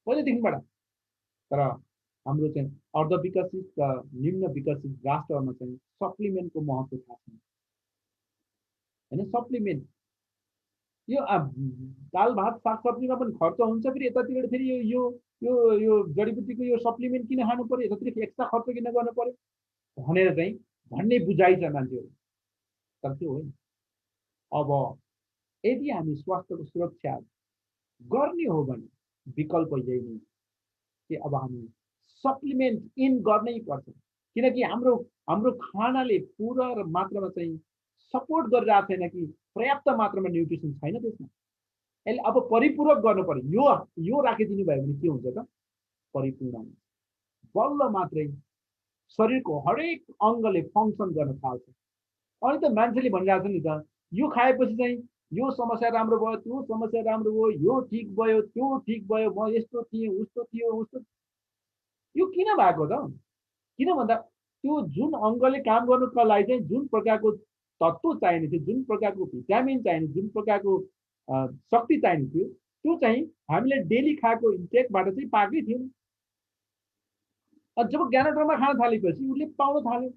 पहिलेदेखिबाट। तर हाम्रो चाहिँ अर्ध विकसित र निम्न विकसित राष्ट्रमा चाहिँ सप्लिमेन्टको महत्त्व थाहा छैन होइन। सप्लिमेन्ट यो दाल भात सागसब्जीमा पनि खर्च हुन्छ, फेरि यतातिर फेरि यो यो यो जडीबुटीको यो सप्लिमेन्ट किन खानु पर्यो, यतातिर एक्स्ट्रा खर्च किन गर्नु पर्यो भनेर चाहिँ भन्ने बुझाइ छ मान्छेहरू। तर त्यो होइन। अब यदि हामी स्वास्थ्यको सुरक्षा गर्ने हो भने विकल्प यही नै कि अब हामी सप्लिमेन्ट इन गर्नै पर्छ। किनकि हाम्रो हाम्रो खानाले पूरा मात्रामा चाहिँ सपोर्ट गरिरहेको छैन कि पर्याप्त मात्रामा न्युट्रिसन छैन त्यसमा। यसले अब परिपूरक गर्नु पर्यो। यो राखिदिनु भयो भने के हुन्छ त, परिपूर्ण हुन्छ। बल्ल मात्रै शरीरको हरेक अङ्गले फङ्सन गर्न थाल्छ। अनि त मान्छेले भनिरहेको छ नि त, यो खाएपछि चाहिँ यो समस्या राम्रो भयो, त्यो समस्या राम्रो भयो, यो ठिक भयो, त्यो ठिक भयो, म यस्तो थिएँ, उस्तो थियो, उस्तो। यो किन भएको त? किन भन्दा त्यो जुन अङ्गले काम गर्नुको लागि चाहिँ जुन प्रकारको तत्त्व चाहिने थियो, जुन प्रकारको भिटामिन चाहिने, जुन प्रकारको शक्ति चाहिने थियो, त्यो चाहिँ हामीले डेली खाएको इन्टेकबाट चाहिँ पाएकै थिएन। जब ज्ञानद्रमा खान थालेपछि उसले पाउन थाल्यो।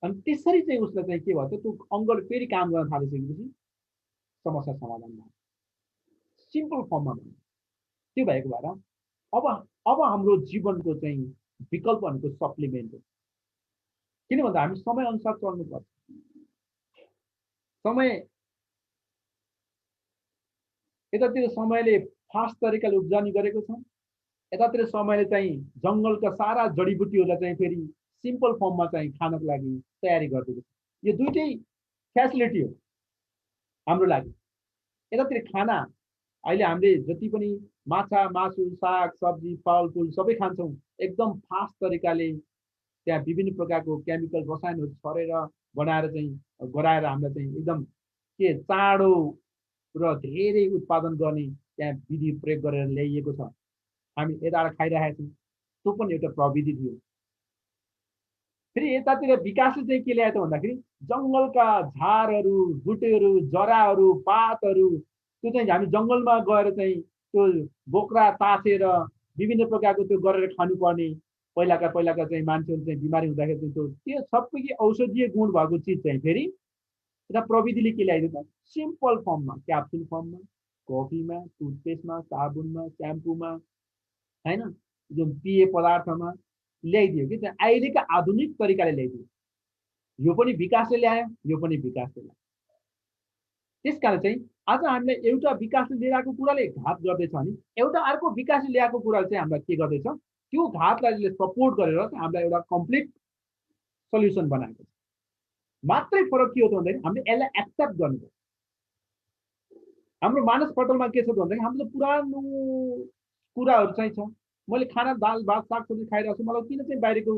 अनि त्यसरी चाहिँ उसलाई चाहिँ के भयो त, त्यो अङ्गले फेरि काम गर्न थालिसकेपछि समस्या समाधान भयो, सिम्पल फर्ममा भयो। त्यो भएको भएर अब हाम्रो जीवनको चाहिँ विकल्प भनेको सप्लिमेन्ट हो। किन भन्दा हामी समय अनुसार चल्नुपर्छ। समय यतातिर समयले फास्ट तरिकाले उब्जनी गरेको छ, यतातिर समयले चाहिँ जङ्गलका सारा जडीबुटीहरूलाई चाहिँ फेरि सिम्पल फर्ममा चाहिँ खानको लागि तयारी गरिदिएको छ। यो दुइटै फेसिलिटी हो हाम्रो लागि। यतातिर खाना अहिले हामीले जति पनि माछा, मासु, साग, सब्जी, फलफुल सबै खान्छौँ, एकदम फास्ट तरिकाले त्यहाँ विभिन्न प्रकारको केमिकल रसायनहरू छरेर बनाएर चाहिँ गराएर हामीलाई चाहिँ एकदम के चाँडो र धेरै उत्पादन गर्ने त्यहाँ विधि प्रयोग गरेर ल्याइएको छ। हामी यताबाट खाइरहेका छौँ, त्यो पनि एउटा प्रविधि थियो। फेरि यतातिर विकासले चाहिँ के ल्याएको भन्दाखेरि जङ्गलका झारहरू, बुटेहरू, जराहरू, पातहरू, त्यो चाहिँ हामी जङ्गलमा गएर चाहिँ त्यो बोक्रा तासेर विभिन्न प्रकारको त्यो गरेर खानुपर्ने। पहिलाका चाहिँ मान्छेहरू चाहिँ बिमारी हुँदाखेरि चाहिँ त्यो सबै औषधीय गुण भएको चिज चाहिँ फेरि यता प्रविधिले के ल्याइदियो त, सिम्पल फर्ममा, क्याप्सुल फर्ममा, कफीमा, टुथपेस्टमा, साबुनमा, स्याम्पूमा, होइन, जुन पेय पदार्थमा ल्याइदियो कि चाहिँ अहिलेका आधुनिक तरिकाले ल्याइदियो। यो पनि विकासले ल्यायो, यो पनि विकासले ल्यायो। त्यस कारण चाहिँ आज हामीलाई एउटा विकासले लिएर आएको कुराले घात गर्दैछ भने एउटा अर्को विकासले ल्याएको कुराले चाहिँ हामीलाई के गर्दैछ, त्यो घातलाई सपोर्ट गरेर हामीलाई एउटा कम्प्लिट सल्युसन बनाएको छ। मात्रै फरक के हो त भन्दाखेरि हामीले यसलाई एक्सेप्ट गर्नुपर्छ। हाम्रो मानस पटलमा के छ त भन्दाखेरि हाम्रो पुरानो कुराहरू चाहिँ छ। मैले खाना दाल भात सागसब्जी खाइरहेको छु, मलाई किन चाहिँ बाहिरको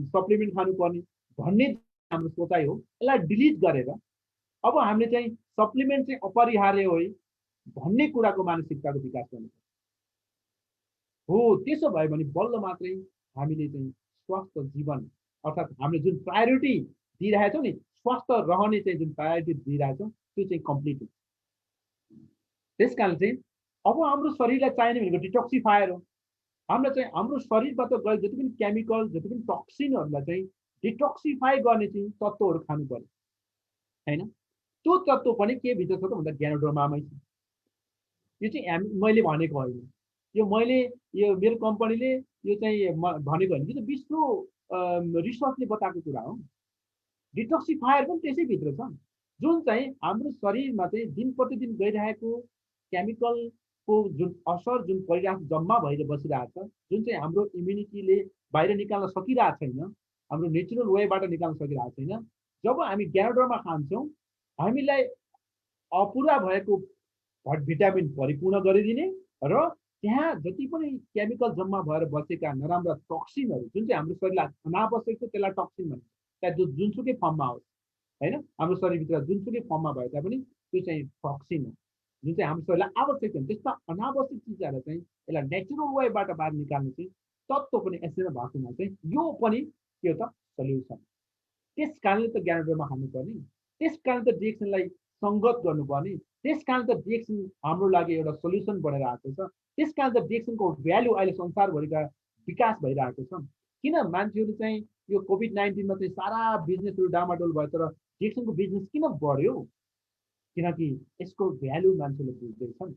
सप्लिमेन्ट खानुपर्ने भन्ने हाम्रो सोचाइ हो। यसलाई डिलिट गरेर अब हामीले चाहिँ सप्लिमेन्ट चाहिँ अपरिहार्य हो भन्ने कुराको मानसिकताको विकास गर्नुपर्छ। हो, त्यसो भयो भने बल्ल मात्रै हामीले चाहिँ स्वस्थ जीवन अर्थात् हामीले जुन प्रायोरिटी दिइरहेछौँ नि, स्वस्थ रहने चाहिँ जुन प्रायोरिटी दिइरहेछौँ त्यो चाहिँ कम्प्लिट हुन्छ। त्यस कारण चाहिँ अब हाम्रो शरीरलाई चाहिने भनेको डिटोक्सिफायर हो। हामीलाई चाहिँ हाम्रो शरीरबाट गए जति पनि केमिकल जति पनि टक्सिनहरूलाई चाहिँ डिटोक्सिफाई गर्ने चाहिँ तत्त्वहरू खानु पर्यो हैन। त्यो तत्त्व पनि के भित्र छ त भन्दा ज्ञानोडर्मामै छ। यो चाहिँ मैले भनेको होइन, यो मेरो कम्पनीले यो चाहिँ भनेको होइन, यो चाहिँ विश्व रिसर्चले बताएको कुरा हो। डिटोक्सिफायर पनि त्यसैभित्र छ, जुन चाहिँ हाम्रो शरीरमा चाहिँ दिन प्रतिदिन गइरहेको केमिकलको जुन असर जुन परिरहेको जम्मा भएर बसिरहेको छ, जुन चाहिँ हाम्रो इम्युनिटीले बाहिर निकाल्न सकिरहेको छैन, हाम्रो नेचुरल वेबाट निकाल्न सकिरहेको छैन। जब हामी ज्ञानोडर्मा खान्छौँ, हामीलाई अपुरा भएको भिटामिन परिपूर्ण गरिदिने र त्यहाँ जति पनि केमिकल जम्मा भएर बसेका नराम्रा टक्सिनहरू जुन चाहिँ हाम्रो शरीरलाई अनावश्यक छ त्यसलाई टक्सिन भन्छ, चाहे जुनसुकै फर्ममा होस् हैन। हाम्रो शरीरभित्र जुनसुकै फर्ममा भए तापनि त्यो चाहिँ टक्सिन हो, जुन चाहिँ हाम्रो शरीरलाई आवश्यक छैन। त्यस्ता अनावश्यक चिजहरूलाई चाहिँ यसलाई नेचुरल वेबाट बाहिर निकाल्ने चाहिँ तत्त्व पनि यसैमा भाषामा चाहिँ यो पनि के हो त सल्युसन। त्यस कारणले त ज्ञानोडर्मा खानुपर्ने, त्यस कारण त डिएक्सनलाई सङ्गत गर्नुपर्ने, त्यस कारण त डिएक्सन हाम्रो लागि एउटा सल्युसन बनेर आएको छ। त्यस कारण त डिएक्सनको भ्यालु अहिले संसारभरिका विकास भइरहेको छ। किन मान्छेहरू चाहिँ यो कोभिड-19 चाहिँ सारा बिजनेसहरू डामाडोल भयो, तर डिएक्सनको बिजनेस किन बढ्यो? किनकि यसको भ्यालु मान्छेले बुझ्दैछन्,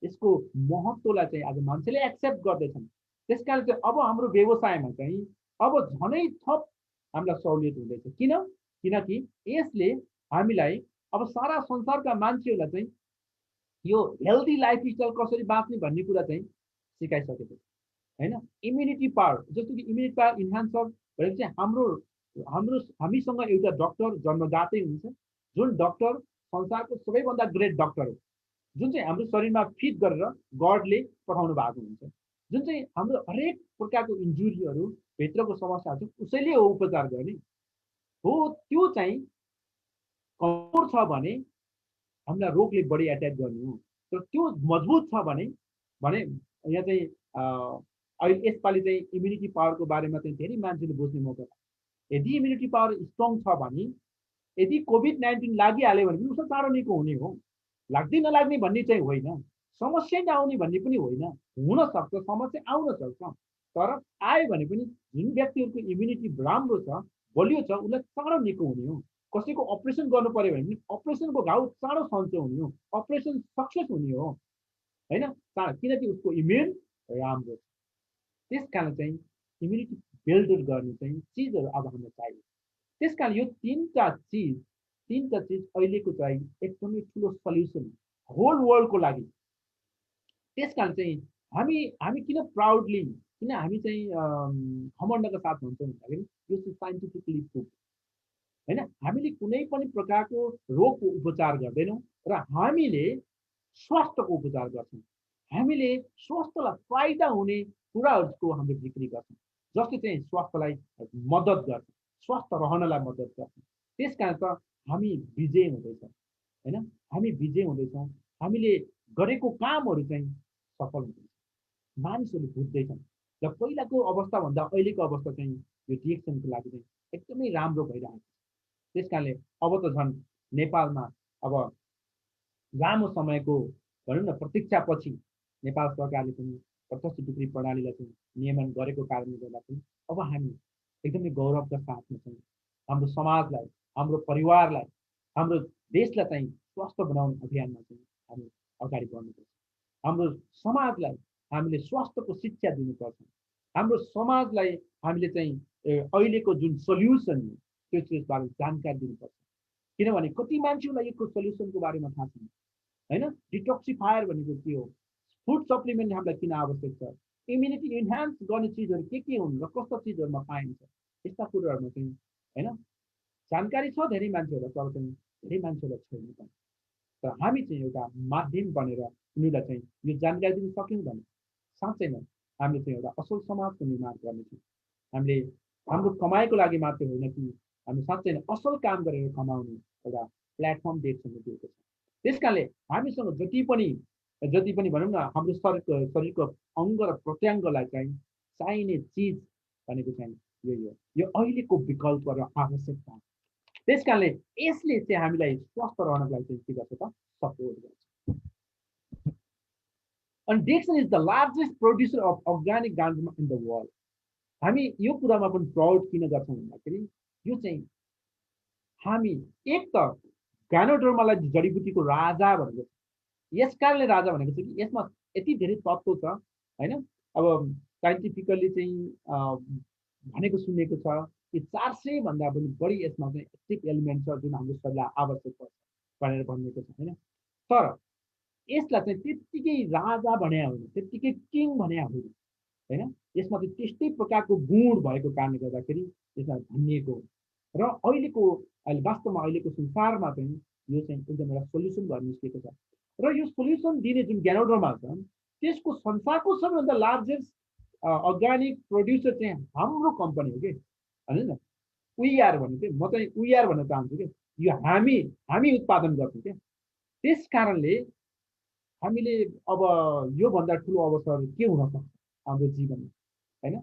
यसको महत्त्वलाई चाहिँ आज मान्छेले एक्सेप्ट गर्दैछन्। त्यस कारण चाहिँ अब हाम्रो व्यवसायमा चाहिँ अब झनै थप हामीलाई सहुलियत हुँदैछ। किनकि यसले हामीलाई अब सारा संसारका मान्छेहरूलाई चाहिँ यो हेल्दी लाइफस्टाइल कसरी बाँच्ने भन्ने कुरा चाहिँ सिकाइसकेको छ हैन। इम्युनिटी पावर, जस्तो कि इम्युनिटी पावर इन्हान्स भनेको चाहिँ हामीसँग एउटा डक्टर जन्मजातै हुन्छ, जुन डक्टर संसारको सबैभन्दा ग्रेट डक्टर हो, जुन चाहिँ हाम्रो शरीरमा फिट गरेर गडले पठाउनु भएको हुन्छ, जुन चाहिँ हाम्रो हरेक प्रकारको इन्जुरीहरू भित्रको समस्याहरू चाहिँ उसैले हो उपचार गर्ने हो। त्यो चाहिँ कमजोर छ भने हामीलाई रोगले बढी एट्याक गर्ने हो, तर त्यो मजबुत छ भने यहाँ चाहिँ अहिले यसपालि चाहिँ इम्युनिटी पावरको बारेमा चाहिँ धेरै मान्छेले बुझ्ने मौका पायो। यदि इम्युनिटी पावर स्ट्रङ छ भने यदि कोभिड-19 लागिहाल्यो भने पनि उसो चाँडो निको हुने हो, लाग्दै नलाग्ने भन्ने चाहिँ होइन, समस्या नआउने भन्ने पनि होइन। हुनसक्छ समस्या आउन सक्छ, तर आयो भने पनि जुन व्यक्तिहरूको इम्युनिटी राम्रो छ बलियो छ उसलाई चाँडो निको हुने हो। कसैको अपरेसन गर्नु पर्यो भने अपरेसनको घाउ चाँडो सन्चो हुने हो, अपरेसन सक्सेस हुने हो हैन, किनकि उसको इम्युन राम्रो छ। त्यस कारण चाहिँ इम्युनिटी बिल्ड गर्ने चाहिँ चिजहरू अब हामीलाई चाहियो। त्यस कारण यो तीनटा चिज अहिलेको चाहिँ एकदमै ठुलो सल्युसन होल वर्ल्डको लागि। त्यस कारण चाहिँ हामी किन प्राउडली किन हामी चाहिँ घमण्डका साथ भन्छौँ भन्दाखेरि यो चाहिँ साइन्टिफिकली प्रुभ हैन। हामीले कुनै पनि प्रकारको रोगको उपचार गर्दैनौँ र हामीले स्वास्थ्यको उपचार गर्छौँ। हामीले स्वास्थ्यलाई फाइदा हुने कुराहरूको हामीले बिक्री गर्छौँ, जसले चाहिँ स्वास्थ्यलाई मद्दत गर्छ, स्वस्थ रहनलाई मद्दत गर्छ। त्यस कारण त हामी विजय हुँदैछौँ हैन, हामी विजय हुँदैछौँ। हामीले गरेको कामहरू चाहिँ सफल हुँदैछ, मानिसहरूले बुझ्दैछन्। र पहिलाको अवस्थाभन्दा अहिलेको अवस्था चाहिँ यो डिएक्सनको लागि चाहिँ एकदमै राम्रो भइरहेको छ। त्यस कारणले अब त झन् नेपालमा अब लामो समयको भनौँ न प्रतीक्षापछि नेपाल सरकारले पनि प्रत्यक्ष बिक्री प्रणालीलाई चाहिँ नियमन गरेको कारणले गर्दा पनि अब हामी एकदमै गौरवका साथमा चाहिँ हाम्रो समाजलाई, हाम्रो परिवारलाई, हाम्रो देशलाई चाहिँ स्वस्थ बनाउने अभियानमा चाहिँ हामी अगाडि बढ्नुपर्छ। हाम्रो समाजलाई हामीले स्वास्थ्यको शिक्षा दिनुपर्छ। हाम्रो समाजलाई हामीले चाहिँ अहिलेको जुन सल्युसन हो त्यो चिजबारे जानकारी दिनुपर्छ। किनभने कति मान्छेहरूलाई यो सल्युसनको बारेमा थाहा छैन हैन। डिटोक्सिफायर भनेको के हो, फुड सप्लिमेन्ट हामीलाई किन आवश्यक छ, इम्युनिटी इन्हान्स गर्ने चिजहरू के हुन् र कस्ता चिजहरूमा पाइन्छ, यस्ता कुराहरूमा चाहिँ हैन जानकारी छ धेरै मान्छेहरूलाई, तर पनि धेरै मान्छेहरूलाई छैन। तर हामी चाहिँ एउटा माध्यम बनेर उनीहरूलाई चाहिँ यो जानकारी दिन सक्यौँ भने साँच्चै नै हामीले चाहिँ एउटा असल समाजको निर्माण गर्नेछौँ। हामीले हाम्रो कमाइको लागि मात्रै होइन कि हामी साँच्चै नै असल काम गरेर कमाउने एउटा प्लेटफर्म डिएक्सनले दिएको छ। त्यस कारणले हामीसँग जति पनि भनौँ न हाम्रो शरीरको अङ्ग र प्रत्यङ्गलाई चाहिँ चाहिने चिज भनेको चाहिँ यो अहिलेको विकल्प र आवश्यकता। त्यस कारणले यसले चाहिँ हामीलाई स्वस्थ रहनको लागि चाहिँ के गर्छ त सपोर्ट गर्छ। And Dixon is the largest producer of organic ganja in the world. हामी यो कुरामा पनि प्राउड किन गर्छौँ भन्दाखेरि यो चाहिँ हामी एक त गानोडर्मालाई जडीबुटीको राजा भनेको यस कारणले राजा भनेको छ कि यसमा यति धेरै तत्त्व छ हैन। अब साइन्टिफिकली चाहिँ भनेको सुनेको छ कि 400 भन्दा पनि बढी यसमा चाहिँ एक्टिभ एलिमेन्ट छ जुन हाम्रो शरीरलाई आवश्यक पर्छ भनेर भनिएको छ हैन। तर यसलाई चाहिँ त्यतिकै राजा भने होइन, त्यतिकै किङ भने होइन हैन। यसमा चाहिँ त्यस्तै प्रकारको गुण भएको कारणले गर्दाखेरि यसलाई भनिएको हो। र अहिलेको वास्तवमा अहिलेको संसारमा चाहिँ यो चाहिँ एकदम एउटा सोल्युसन भएर निस्केको छ। र यो सोल्युसन दिने जुन ग्यानोडर्मा छ त्यसको संसारको सबैभन्दा लार्जेस्ट अर्ग्यानिक प्रोड्युसर चाहिँ हाम्रो कम्पनी हो कि हैन। वी आर भने चाहिँ म चाहिँ वी आर भन्न चाहन्छु कि यो हामी उत्पादन गर्छौँ क्या। त्यस कारणले हामीले अब योभन्दा ठुलो अवसर के हुन सक्छ हाम्रो जीवनमा हैन।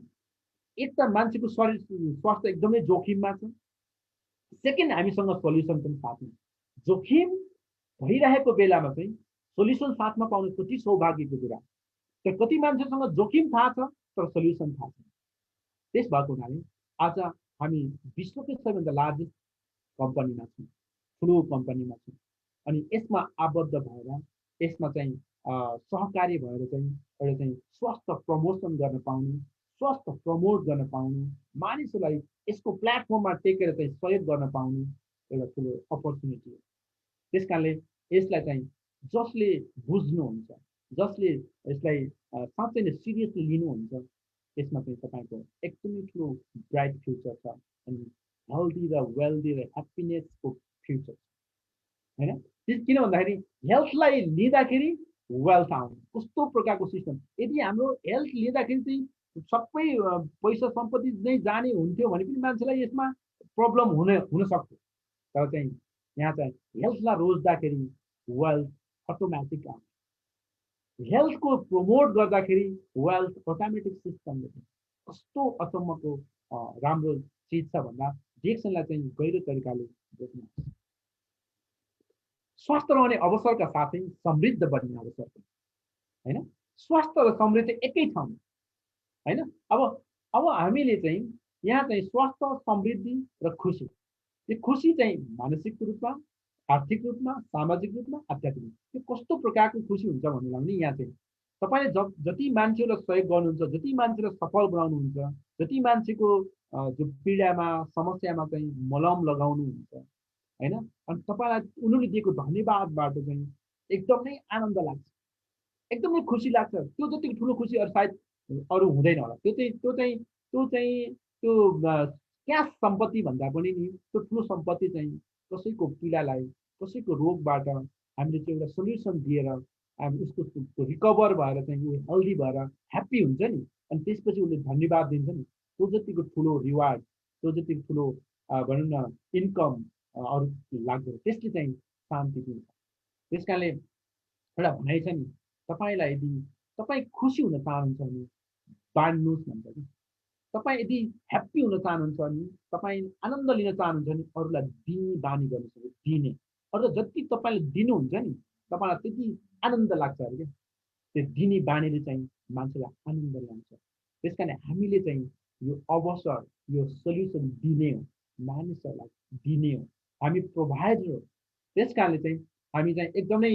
एक त मान्छेको शरीर स्वास्थ्य एकदमै जोखिममा छ, सेकेन्ड हामीसँग सोल्युसन पनि साथमा। जोखिम भइरहेको बेलामा चाहिँ सोल्युसन साथमा पाउनु कति सौभाग्यको कुरा। तर कति मान्छेसँग जोखिम थाहा छ तर सोल्युसन थाहा छैन। त्यस भएको हुनाले आज हामी विश्वकै सबैभन्दा लार्जेस्ट कम्पनीमा छौँ, ठुलो कम्पनीमा छौँ। अनि यसमा आबद्ध भएर यसमा चाहिँ सहकारी भएर चाहिँ एउटा चाहिँ स्वास्थ्य प्रमोसन गर्न पाउनु, स्वास्थ्य प्रमोट गर्न पाउनु, मानिसहरूलाई यसको प्लेटफर्ममा टेकेर चाहिँ सहयोग गर्न पाउनु एउटा ठुलो अपर्च्युनिटी हो। त्यस कारणले यसलाई चाहिँ जसले बुझ्नुहुन्छ, जसले यसलाई साँच्चै नै सिरियसली लिनुहुन्छ त्यसमा चाहिँ तपाईँको एकदमै ठुलो ब्राइट फ्युचर छ। अनि हेल्दी र वेल्दी र ह्याप्पिनेसको फ्युचर छ हैन। किन भन्दाखेरि हेल्थलाई लिँदाखेरि वेल्थ आउने कस्तो प्रकारको सिस्टम। यदि हाम्रो हेल्थ लिँदाखेरि चाहिँ सबै पैसा सम्पत्ति नै जाने हुन्थ्यो भने पनि मान्छेलाई यसमा प्रब्लम हुन सक्थ्यो। तर चाहिँ यहाँ चाहिँ हेल्थलाई रोज्दाखेरि वेल्थ अटोमेटिक आउँछ। हेल्थको प्रमोट गर्दाखेरि वेल्थ अटोमेटिक सिस्टमले कस्तो अचम्मको राम्रो चिज छ भन्दा डिएक्सनलाई चाहिँ गहिरो तरिकाले बुझ्नु। स्वास्थ्य रहने अवसरका साथै समृद्ध बन्ने अवसर पनि हैन। स्वास्थ्य र समृद्धि एकै ठाउँमा हैन। अब हामीले चाहिँ यहाँ चाहिँ स्वास्थ्य, समृद्धि र खुसी, यो खुसी चाहिँ मानसिक रूपमा, आर्थिक रूपमा, सामाजिक रूपमा, आध्यात्मिक यो कस्तो प्रकारको खुसी हुन्छ भन्नुलाई पनि यहाँ चाहिँ तपाईँले जति मान्छेलाई सहयोग गर्नुहुन्छ, जति मान्छेलाई सफल बनाउनुहुन्छ, जति मान्छेको जो पीडामा समस्यामा चाहिँ मलम लगाउनुहुन्छ हैन। अनि तपाईँलाई उनीहरूले दिएको धन्यवादबाट चाहिँ एकदमै आनन्द लाग्छ, एकदमै खुसी लाग्छ। त्यो जति ठुलो खुसी अरू सायद अरू हुँदैन होला। त्यो क्यास सम्पत्ति भन्दा पनि नि त्यो ठुलो सम्पत्ति चाहिँ कसैको पीडालाई, कसैको रोगबाट हामीले चाहिँ एउटा सोल्युसन दिएर हामी उसको रिकभर भएर चाहिँ ऊ हेल्दी भएर ह्याप्पी हुन्छ नि। अनि त्यसपछि उसले धन्यवाद दिन्छ नि, त्यो जतिको ठुलो रिवार्ड, त्यो जतिको ठुलो भनौँ न इन्कम अरू लाग्दैन। त्यसले चाहिँ शान्ति दिन्छ। त्यस कारणले एउटा भनाइ छ नि, तपाईँलाई यदि तपाईँ खुसी हुन चाहनुहुन्छ भने बाँड्नुहोस् भन्छ कि। तपाईँ यदि ह्याप्पी हुन चाहनुहुन्छ भने, तपाईँ आनन्द लिन चाहनुहुन्छ भने अरूलाई दिने बानी गर्नुहोस्, दिने। अरू जति तपाईँले दिनुहुन्छ नि तपाईँलाई त्यति आनन्द लाग्छ अरे क्या। त्यो दिने बानीले चाहिँ मान्छेलाई आनन्द ल्याउँछ। त्यस कारण हामीले चाहिँ यो अवसर, यो सोल्युसन दिने हो, मानिसहरूलाई दिने हो, हामी प्रोभाइडर हो। त्यस कारणले चाहिँ हामी चाहिँ एकदमै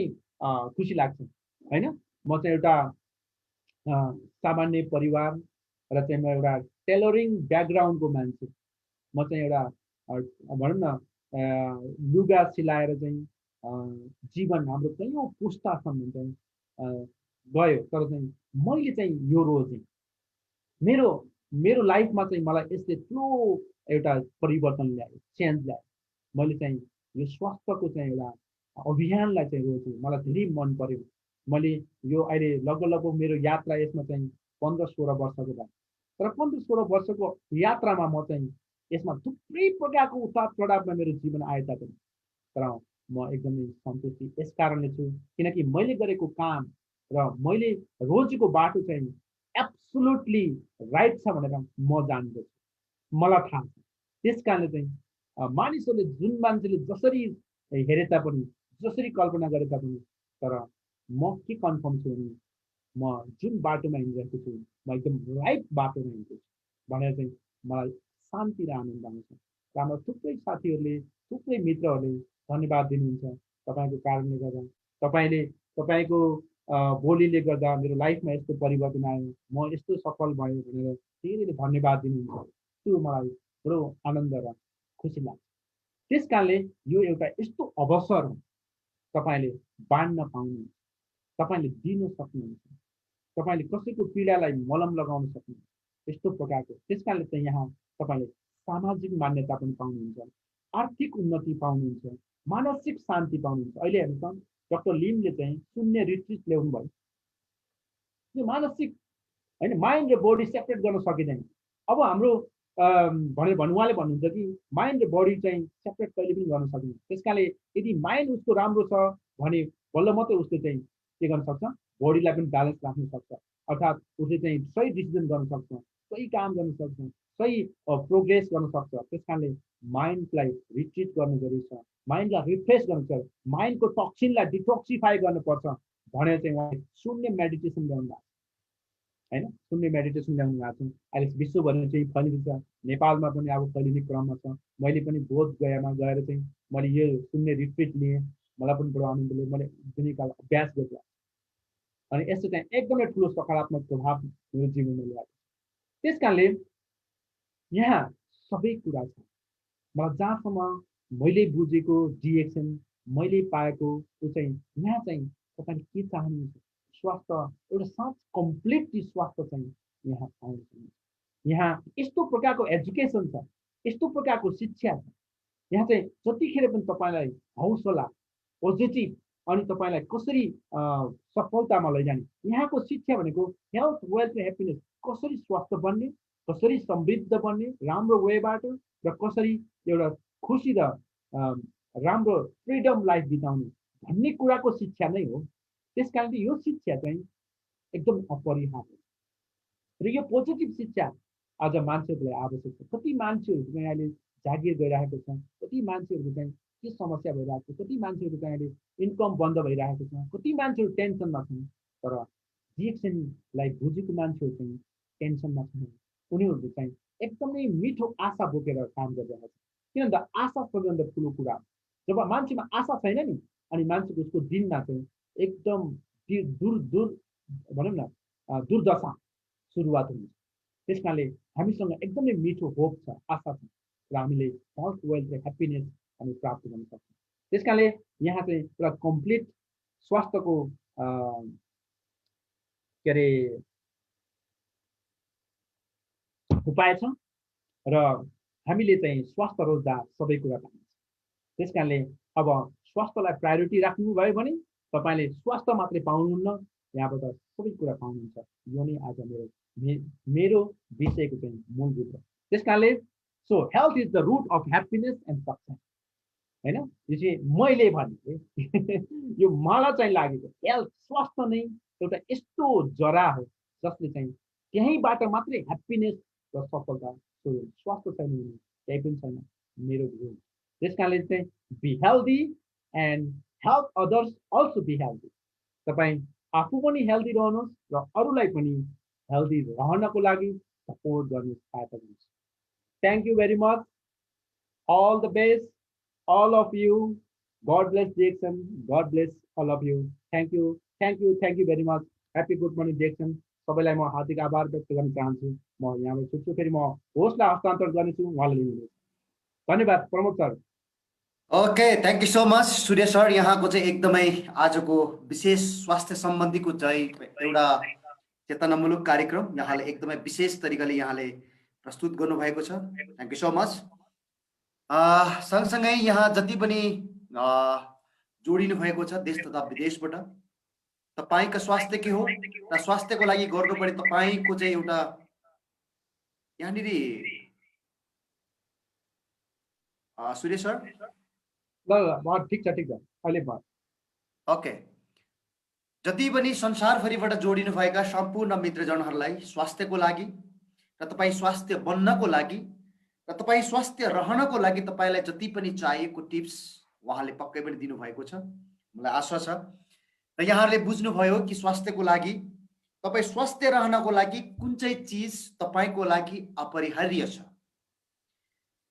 खुसी लाग्छ हैन। म चाहिँ एउटा सामान्य परिवार र चाहिँ म एउटा टेलरिङ ब्याकग्राउन्डको मान्छे। म चाहिँ एउटा भनौँ न लुगा सिलाएर चाहिँ जीवन हाम्रो कैयौँ पुस्तासम्म चाहिँ गयो। तर चाहिँ मैले चाहिँ यो रोजेँ, मेरो लाइफमा चाहिँ मलाई यसले ठुलो एउटा परिवर्तन ल्यायो, चेन्ज ल्यायो। मैले चाहिँ यो स्वास्थ्यको चाहिँ एउटा अभियानलाई चाहिँ रोजेँ, मलाई धेरै मन पर्यो। मैले यो अहिले लगभग मेरो यात्रा यसमा चाहिँ 15-16 वर्षको भयो। तर 15-16 वर्षको यात्रामा म चाहिँ यसमा थुप्रै प्रकारको उतार चढावमा मेरो जीवन आए तापनि तर म एकदमै सन्तुष्टि यस कारणले छु किनकि मैले गरेको काम र मैले रोजेको बाटो चाहिँ एब्सोल्युटली राइट छ भनेर म जान्दछु, मलाई थाहा छ। त्यस कारणले चाहिँ मानिसहरूले जुन मान्छेले जसरी हेरे तापनि, जसरी कल्पना गरे तापनि, तर म के कन्फर्म छु भने म जुन बाटोमा हिँडिरहेको छु म एकदम राइट बाटोमा हिँड्दैछु भनेर चाहिँ मलाई शान्ति र आनन्द आउँछ। र हाम्रो थुप्रै साथीहरूले, थुप्रै मित्रहरूले धन्यवाद दिनुहुन्छ। तपाईँको कारणले गर्दा, तपाईँले तपाईँको बोलीले गर्दा मेरो लाइफमा यस्तो परिवर्तन आयो, म यस्तो सफल भयो भनेर धेरैले धन्यवाद दिनुहुन्छ। त्यो मलाई बडो आनन्द र खुसी लाग्छ। त्यस कारणले यो एउटा यस्तो अवसर हो, तपाईँले बाँड्न पाउनुहुन्छ, तपाईँले दिन सक्नुहुन्छ, तपाईँले कसैको पीडालाई मलम लगाउन सक्नुहुन्छ, यस्तो प्रकारको। त्यस कारणले चाहिँ यहाँ तपाईँले सामाजिक मान्यता पनि पाउनुहुन्छ, आर्थिक उन्नति पाउनुहुन्छ, मानसिक शान्ति पाउनुहुन्छ। अहिले हेर्नुहोस् न, डाक्टर लिमले चाहिँ शून्य रिट्रिट ल्याउनु भयो। यो मानसिक होइन, माइन्ड र बडी सेपरेट गर्न सकिँदैन। अब हाम्रो भनेर उहाँले भन्नुहुन्छ कि माइन्ड र बडी चाहिँ सेपरेट कहिले पनि गर्न सकिँदैन। त्यस कारणले यदि माइन्ड उसको राम्रो छ भने बल्ल मात्रै उसले चाहिँ के गर्न सक्छ, बडीलाई पनि ब्यालेन्स राख्न सक्छ। अर्थात् उसले चाहिँ सही डिसिजन गर्न सक्छ, सही काम गर्न सक्छ, सही प्रोग्रेस गर्न सक्छ। त्यस कारणले माइन्डलाई रिट्रिट गर्नु जरुरी छ, माइन्डलाई रिफ्रेस गर्नु छ, माइन्डको टक्सिनलाई डिटोक्सिफाई गर्नुपर्छ भनेर चाहिँ उहाँले शून्य मेडिटेसन ल्याउनु भएको छ होइन। शून्य मेडिटेसन ल्याउनु भएको छ। अहिले विश्वभरि चाहिँ फैलिन्छ, नेपालमा पनि अब फैलिने क्रममा छ। मैले पनि बोध गयामा गएर चाहिँ मैले यो शून्य रिट्रिट लिएँ, मलाई पनि बडो आनन्द भयो। मैले दिनकाल अभ्यास गरेँ अनि यसो चाहिँ एकदमै ठुलो सकारात्मक प्रभाव मेरो जीवनमा ल्याएको छ। त्यस कारणले यहाँ सबै कुरा छ। मलाई जहाँसम्म मैले बुझेको डिएक्सन मैले पाएको त्यो चाहिँ यहाँ चाहिँ तपाईँले के चाहनुहुन्छ, स्वास्थ्य एउटा साँच कम्प्लिटली स्वास्थ्य चाहिँ यहाँ पाउन सक्नुहुन्छ। यहाँ यस्तो प्रकारको एजुकेसन छ, यस्तो प्रकारको शिक्षा छ। यहाँ चाहिँ जतिखेर पनि तपाईँलाई हौसला, पोजिटिभ अनि तपाईँलाई कसरी सफलतामा लैजाने, यहाँको शिक्षा भनेको हेल्थ, वेल्थ र ह्याप्पिनेस, कसरी स्वस्थ बन्ने, कसरी समृद्ध बन्ने राम्रो वेबाट, र कसरी एउटा खुसी र राम्रो फ्रिडम लाइफ बिताउने भन्ने कुराको शिक्षा नै हो। त्यस कारणले यो शिक्षा चाहिँ एकदम अपरिहार्य र यो पोजिटिभ शिक्षा आज मान्छेहरूलाई आवश्यक छ। कति मान्छेहरू चाहिँ अहिले जागिर गइरहेको छ, कति मान्छेहरू चाहिँ के समस्या भइरहेको छ, कति मान्छेहरू चाहिँ अहिले इन्कम बन्द भइरहेको छ, कति मान्छेहरू टेन्सनमा छन्। तर डिएक्सनलाई बुझेको मान्छेहरू चाहिँ टेन्सनमा छन्। उनीहरूले चाहिँ एकदमै मिठो आशा बोकेर काम गरिरहेको छ। किन भन्दा आशा सबैभन्दा ठुलो कुरा हो। जब मान्छेमा आशा छैन नि, अनि मान्छेको उसको दिनमा चाहिँ एकदम दूर दूर भनौँ न दुर्दशा सुरुवात हुन्छ। त्यस कारणले हामीसँग एकदमै मिठो होप छ, आशा छ, र हामीले हेल्थ, वेल्थ र ह्याप्पिनेस हामी प्राप्त गर्न सक्छौँ। त्यस कारणले यहाँ चाहिँ एउटा कम्प्लिट स्वास्थ्यको के अरे उपाय छ र हामीले चाहिँ स्वास्थ्य रोजगार सबै कुरा पाइन्छ। त्यस कारणले अब स्वास्थ्यलाई प्रायोरिटी राख्नुभयो भने तपाईँले स्वास्थ्य मात्रै पाउनुहुन्न, यहाँबाट सबै कुरा पाउनुहुन्छ। यो नै आज मेरो विषयको चाहिँ मूलभूत हो। त्यस कारणले so health is the root of happiness and success होइन। यो चाहिँ मैले भने यो मलाई चाहिँ लागेको हेल्थ, स्वास्थ्य नै एउटा यस्तो जरा हो जसले चाहिँ त्यहीँबाट मात्रै ह्याप्पिनेस र सफलता सुरु। स्वास्थ्य छैन भने केही पनि छैन मेरो भ्यू। त्यस कारणले चाहिँ be healthy and help others also be healthy. तपाईँ आफू पनि हेल्दी रहनुहोस् र अरूलाई पनि हेल्दी रहनको लागि सपोर्ट गर्ने सहायता गर्नुहोस्। Thank you very much, all the best, all of you. God bless Jackson. God bless all of you. Thank you. Thank you. Thank you very much. Happy good morning Jackson. सबैलाई म हार्दिक आभार व्यक्त गर्न चाहन्छु। म यहाँबाट छुट्छु, फेरि म होस्टलाई हस्तान्तरण गर्नेछु, उहाँले लिनुहुनेछ। धन्यवाद Pramod sir. Okay, thank you so much Surya sir. यहाँको चाहिँ एकदमै आजको विशेष स्वास्थ्य सम्बन्धीको चाहिँ एउटा चेतनामूलक कार्यक्रम यहाँले एकदमै विशेष तरिकाले यहाँले प्रस्तुत गर्नुभएको छ। Thank you so much. सँगसँगै यहाँ जति पनि जोडिनु भएको छ देश तथा विदेशबाट, तपाईँको स्वास्थ्य के हो र स्वास्थ्यको लागि गर्नुपर्ने तपाईँको चाहिँ एउटा यहाँनिर सूर्य सर ल ठिक छ अहिले भयो। ओके, जति पनि संसारभरिबाट जोडिनु भएका सम्पूर्ण मित्रजनहरूलाई स्वास्थ्यको लागि र तपाईँ स्वास्थ्य बन्नको लागि र तपाईँ स्वास्थ्य रहनको लागि तपाईँलाई जति पनि चाहिएको टिप्स उहाँले पक्कै पनि दिनुभएको छ। मलाई आशा छ र यहाँहरूले बुझ्नुभयो कि स्वास्थ्यको लागि तपाईँ स्वस्थ रहनको लागि कुन चाहिँ चिज तपाईँको लागि अपरिहार्य छ,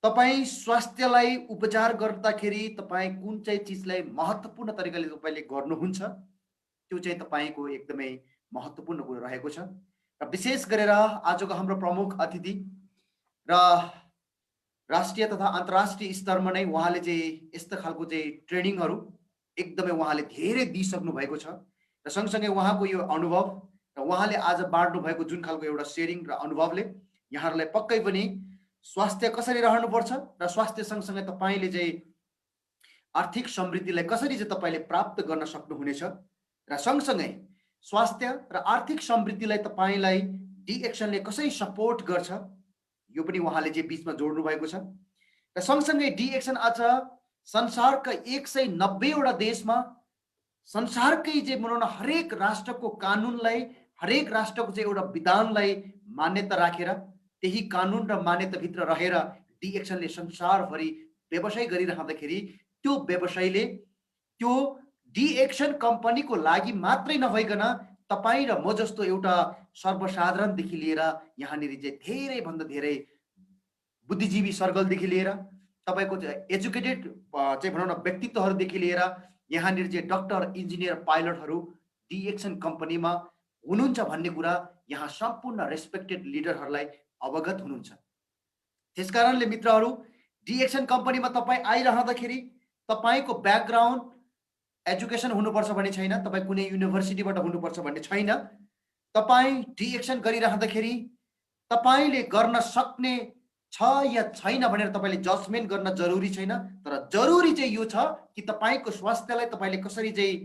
तपाईँ स्वास्थ्यलाई उपचार गर्दाखेरि तपाईँ कुन चाहिँ चिजलाई महत्त्वपूर्ण तरिकाले तपाईँले गर्नुहुन्छ, त्यो चाहिँ तपाईँको एकदमै महत्त्वपूर्ण कुरो रहेको छ। र विशेष गरेर आजको हाम्रो प्रमुख अतिथि र राष्ट्रिय तथा अन्तर्राष्ट्रिय स्तरमा नै उहाँले चाहिँ यस्तो खालको चाहिँ ट्रेनिङहरू एकदमै उहाँले धेरै दिइसक्नु भएको छ। र सँगसँगै उहाँको यो अनुभव र उहाँले आज बाँड्नु भएको जुन खालको एउटा सेयरिङ र अनुभवले यहाँहरूलाई पक्कै पनि स्वास्थ्य कसरी रहनुपर्छ र स्वास्थ्य सँगसँगै तपाईँले चाहिँ आर्थिक समृद्धिलाई कसरी चाहिँ तपाईँले प्राप्त गर्न सक्नुहुनेछ र सँगसँगै स्वास्थ्य र आर्थिक समृद्धिलाई तपाईँलाई डिएक्सनले कसरी सपोर्ट गर्छ, यो पनि उहाँले चाहिँ बिचमा जोड्नु भएको छ। र सँगसँगै डिएक्सन आज संसारका 190वटा देशमा संसारकै चाहिँ भनौँ न हरेक राष्ट्रको कानुनलाई, हरेक राष्ट्रको चाहिँ एउटा विधानलाई मान्यता राखेर त्यही कानुन र मान्यताभित्र रहेर डिएक्सनले संसारभरि व्यवसाय गरिरहँदाखेरि त्यो व्यवसायले त्यो डिएक्सन कम्पनीको लागि मात्रै नभइकन तपाईँ र म जस्तो एउटा सर्वसाधारणदेखि लिएर यहाँनिर चाहिँ धेरैभन्दा धेरै बुद्धिजीवी सर्कलदेखि लिएर तपाईँको एजुकेटेड चाहिँ भनौँ न व्यक्तित्वहरूदेखि लिएर यहाँनिर चाहिँ डक्टर, इन्जिनियर, पाइलटहरू डिएक्सन कम्पनीमा हुनुहुन्छ भन्ने कुरा यहाँ सम्पूर्ण रेस्पेक्टेड लिडरहरूलाई अवगत हुनुहुन्छ। त्यसकारणले मित्रहरू, डिएक्सन कम्पनीमा तपाईँ आइरहँदाखेरि तपाईँको ब्याकग्राउन्ड एजुकेसन हुनुपर्छ भन्ने छैन, तपाईँ कुनै युनिभर्सिटीबाट हुनुपर्छ भन्ने छैन। तपाईँ डिएक्सन गरिरहँदाखेरि तपाईँले गर्न सक्ने छ या छैन भनेर तपाईँले जजमेन्ट गर्न जरुरी छैन, तर जरुरी चाहिँ यो छ कि तपाईँको स्वास्थ्यलाई तपाईँले कसरी चाहिँ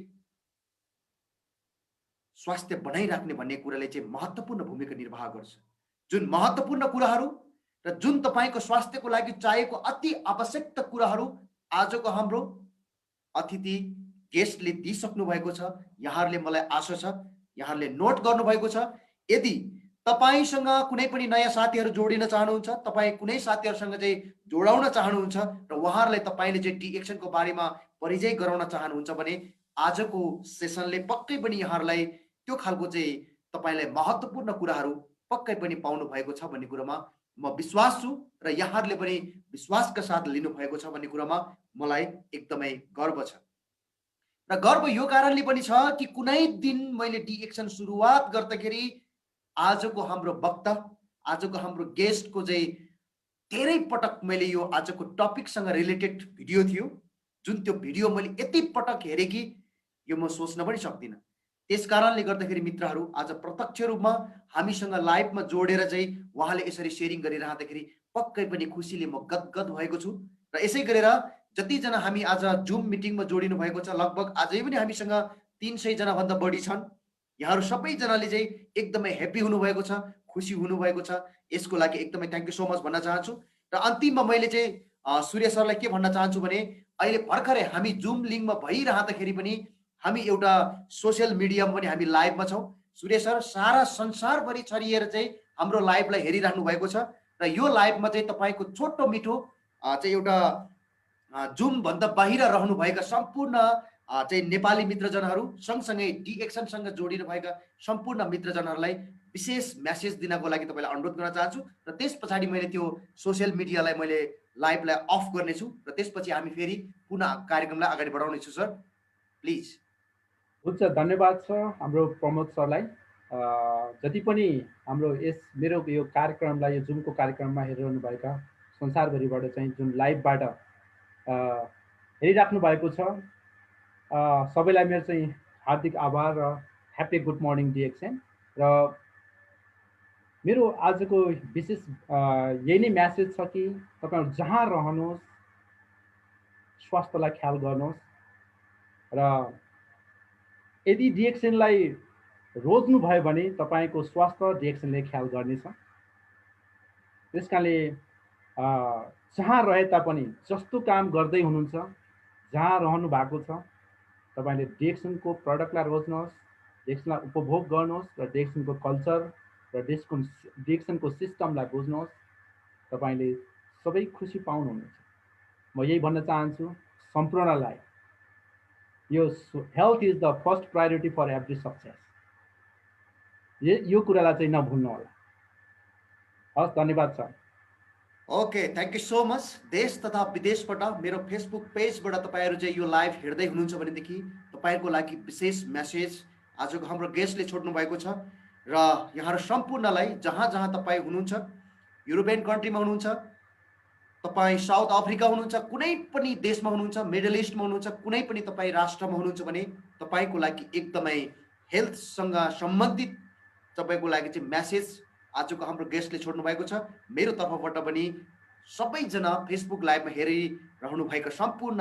स्वास्थ्य बनाइराख्ने भन्ने कुराले चाहिँ महत्त्वपूर्ण भूमिका निर्वाह गर्छ। जुन महत्त्वपूर्ण कुराहरू र जुन तपाईँको स्वास्थ्यको लागि चाहिएको अति आवश्यक कुराहरू आजको हाम्रो अतिथि गेस्टले दिइसक्नु भएको छ। यहाँहरूले, मलाई आशा छ यहाँहरूले नोट गर्नुभएको छ। यदि तपाईसँग कुनै पनि नयाँ साथीहरू जोडिन चाहनुहुन्छ, तपाईँ कुनै साथीहरूसँग चाहिँ जोडाउन चाहनुहुन्छ र उहाँहरूलाई तपाईँले चाहिँ डिएक्सनको बारेमा परिचय गराउन चाहनुहुन्छ भने आजको सेसनले पक्कै पनि यहाँहरूलाई त्यो खालको चाहिँ तपाईँलाई महत्त्वपूर्ण कुराहरू पक्कै पनि पाउनु भएको छ भन्ने कुरामा म विश्वास छु र यहाँहरूले पनि विश्वासका साथ लिनुभएको छ भन्ने कुरामा मलाई एकदमै गर्व छ। र गर्व यो कारणले पनि छ कि कुनै दिन मैले डिएक्सन सुरुवात गर्दाखेरि आजको हाम्रो वक्ता, आजको हाम्रो गेस्टको चाहिँ धेरै पटक मैले यो आजको टपिकसँग रिलेटेड भिडियो थियो, जुन त्यो भिडियो मैले यति पटक हेरेँ कि यो म सोच्न पनि सक्दिनँ। त्यस कारणले गर्दाखेरि मित्रहरू, आज प्रत्यक्ष रूपमा हामीसँग लाइभमा जोडेर चाहिँ उहाँले यसरी सेयरिङ गरिरहँदाखेरि पक्कै पनि खुसीले म गदगद भएको छु। र यसै गरेर जतिजना हामी आज जुम मिटिङमा जोडिनु भएको छ, लगभग आजै पनि हामीसँग 300 जनाभन्दा बढी छन्। यहाँहरू सबैजनाले चाहिँ एकदमै ह्याप्पी हुनुभएको छ, खुसी हुनुभएको छ। यसको लागि एकदमै थ्याङ्क यू सो मच भन्न चाहन्छु। र अन्तिममा मैले चाहिँ सूर्य सरलाई के भन्न चाहन्छु भने अहिले भर्खरै हामी जुम लिङ्कमा भइरहँदाखेरि पनि हामी एउटा सोसियल मिडियामा पनि हामी लाइभमा छौँ। सूर्य सर सारा संसारभरि छरिएर चाहिँ हाम्रो लाइभलाई हेरिराख्नु भएको छ र यो लाइभमा चाहिँ तपाईँको छोटो मिठो चाहिँ एउटा जुमभन्दा बाहिर रहनुभएका सम्पूर्ण चाहिँ नेपाली मित्रजनहरू सँगसँगै डिएक्सनसँग जोडिनु भएका सम्पूर्ण मित्रजनहरूलाई विशेष म्यासेज दिनको लागि तपाईँलाई अनुरोध गर्न चाहन्छु। र त्यस पछाडि मैले त्यो सोसियल मिडियालाई मैले लाइभलाई अफ गर्नेछु र त्यसपछि हामी फेरि पुनः कार्यक्रमलाई अगाडि बढाउनेछु। Sir please. हुन्छ, धन्यवाद छ हाम्रो प्रमोद सरलाई। जति पनि हाम्रो यस मेरो यो कार्यक्रमलाई, यो जुमको कार्यक्रममा हेरिरहनुभएका संसारभरिबाट चाहिँ जुन लाइभबाट हेरिराख्नु भएको छ, सबैलाई मेरो चाहिँ हार्दिक आभार र ह्याप्पी गुड मर्निङ डिएक्सन। र मेरो आजको विशेष यही नै म्यासेज छ कि तपाईँहरू जहाँ रहनुहोस् स्वास्थ्यलाई ख्याल गर्नुहोस् र यदि डिएक्सनलाई रोज्नु भयो भने तपाईँको स्वास्थ्य डिएक्सनले ख्याल गर्नेछ। त्यस कारणले जहाँ रहे तापनि, जस्तो काम गर्दै हुनुहुन्छ, जहाँ रहनु भएको छ, तपाईँले डिएक्सनको प्रडक्टलाई रोज्नुहोस्, डिएक्सनलाई उपभोग गर्नुहोस् र डिएक्सनको कल्चर र डिएक्सनको सिस्टमलाई बुझ्नुहोस्। तपाईँले सबै खुसी पाउनुहुनेछ। म यही भन्न चाहन्छु सम्पूर्णलाई, यो health is the first priority for every success. यो कुरालाई चाहिँ नभुल्नु होला। हस्, धन्यवाद sir. Okay, thank you so much. देश तथा विदेशबाट मेरो फेसबुक पेजबाट तपाईँहरू चाहिँ यो लाइभ हेर्दै हुनुहुन्छ भनेदेखि तपाईँहरूको लागि विशेष मेसेज आजको हाम्रो गेस्टले छोड्नु भएको छ र यहाँहरू सम्पूर्णलाई जहाँ जहाँ तपाईँ हुनुहुन्छ, युरोपियन कन्ट्रीमा हुनुहुन्छ, तपाईँ साउथ अफ्रिका हुनुहुन्छ, कुनै पनि देशमा हुनुहुन्छ, मिडल इस्टमा हुनुहुन्छ, कुनै पनि तपाईँ राष्ट्रमा हुनुहुन्छ भने तपाईँको लागि एकदमै हेल्थसँग सम्बन्धित तपाईँको लागि चाहिँ मेसेज आजको हाम्रो गेस्टले छोड्नु भएको छ। मेरो तर्फबाट पनि सबैजना फेसबुक लाइभमा हेरिरहनु भएका सम्पूर्ण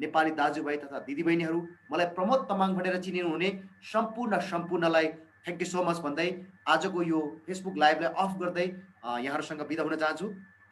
नेपाली दाजुभाइ तथा दिदीबहिनीहरू, मलाई प्रमोद तामाङ भनेर चिनिनुहुने सम्पूर्णलाई थ्याङ्क यू सो मच भन्दै आजको यो फेसबुक लाइभलाई अफ गर्दै यहाँहरूसँग बिदा हुन चाहन्छु।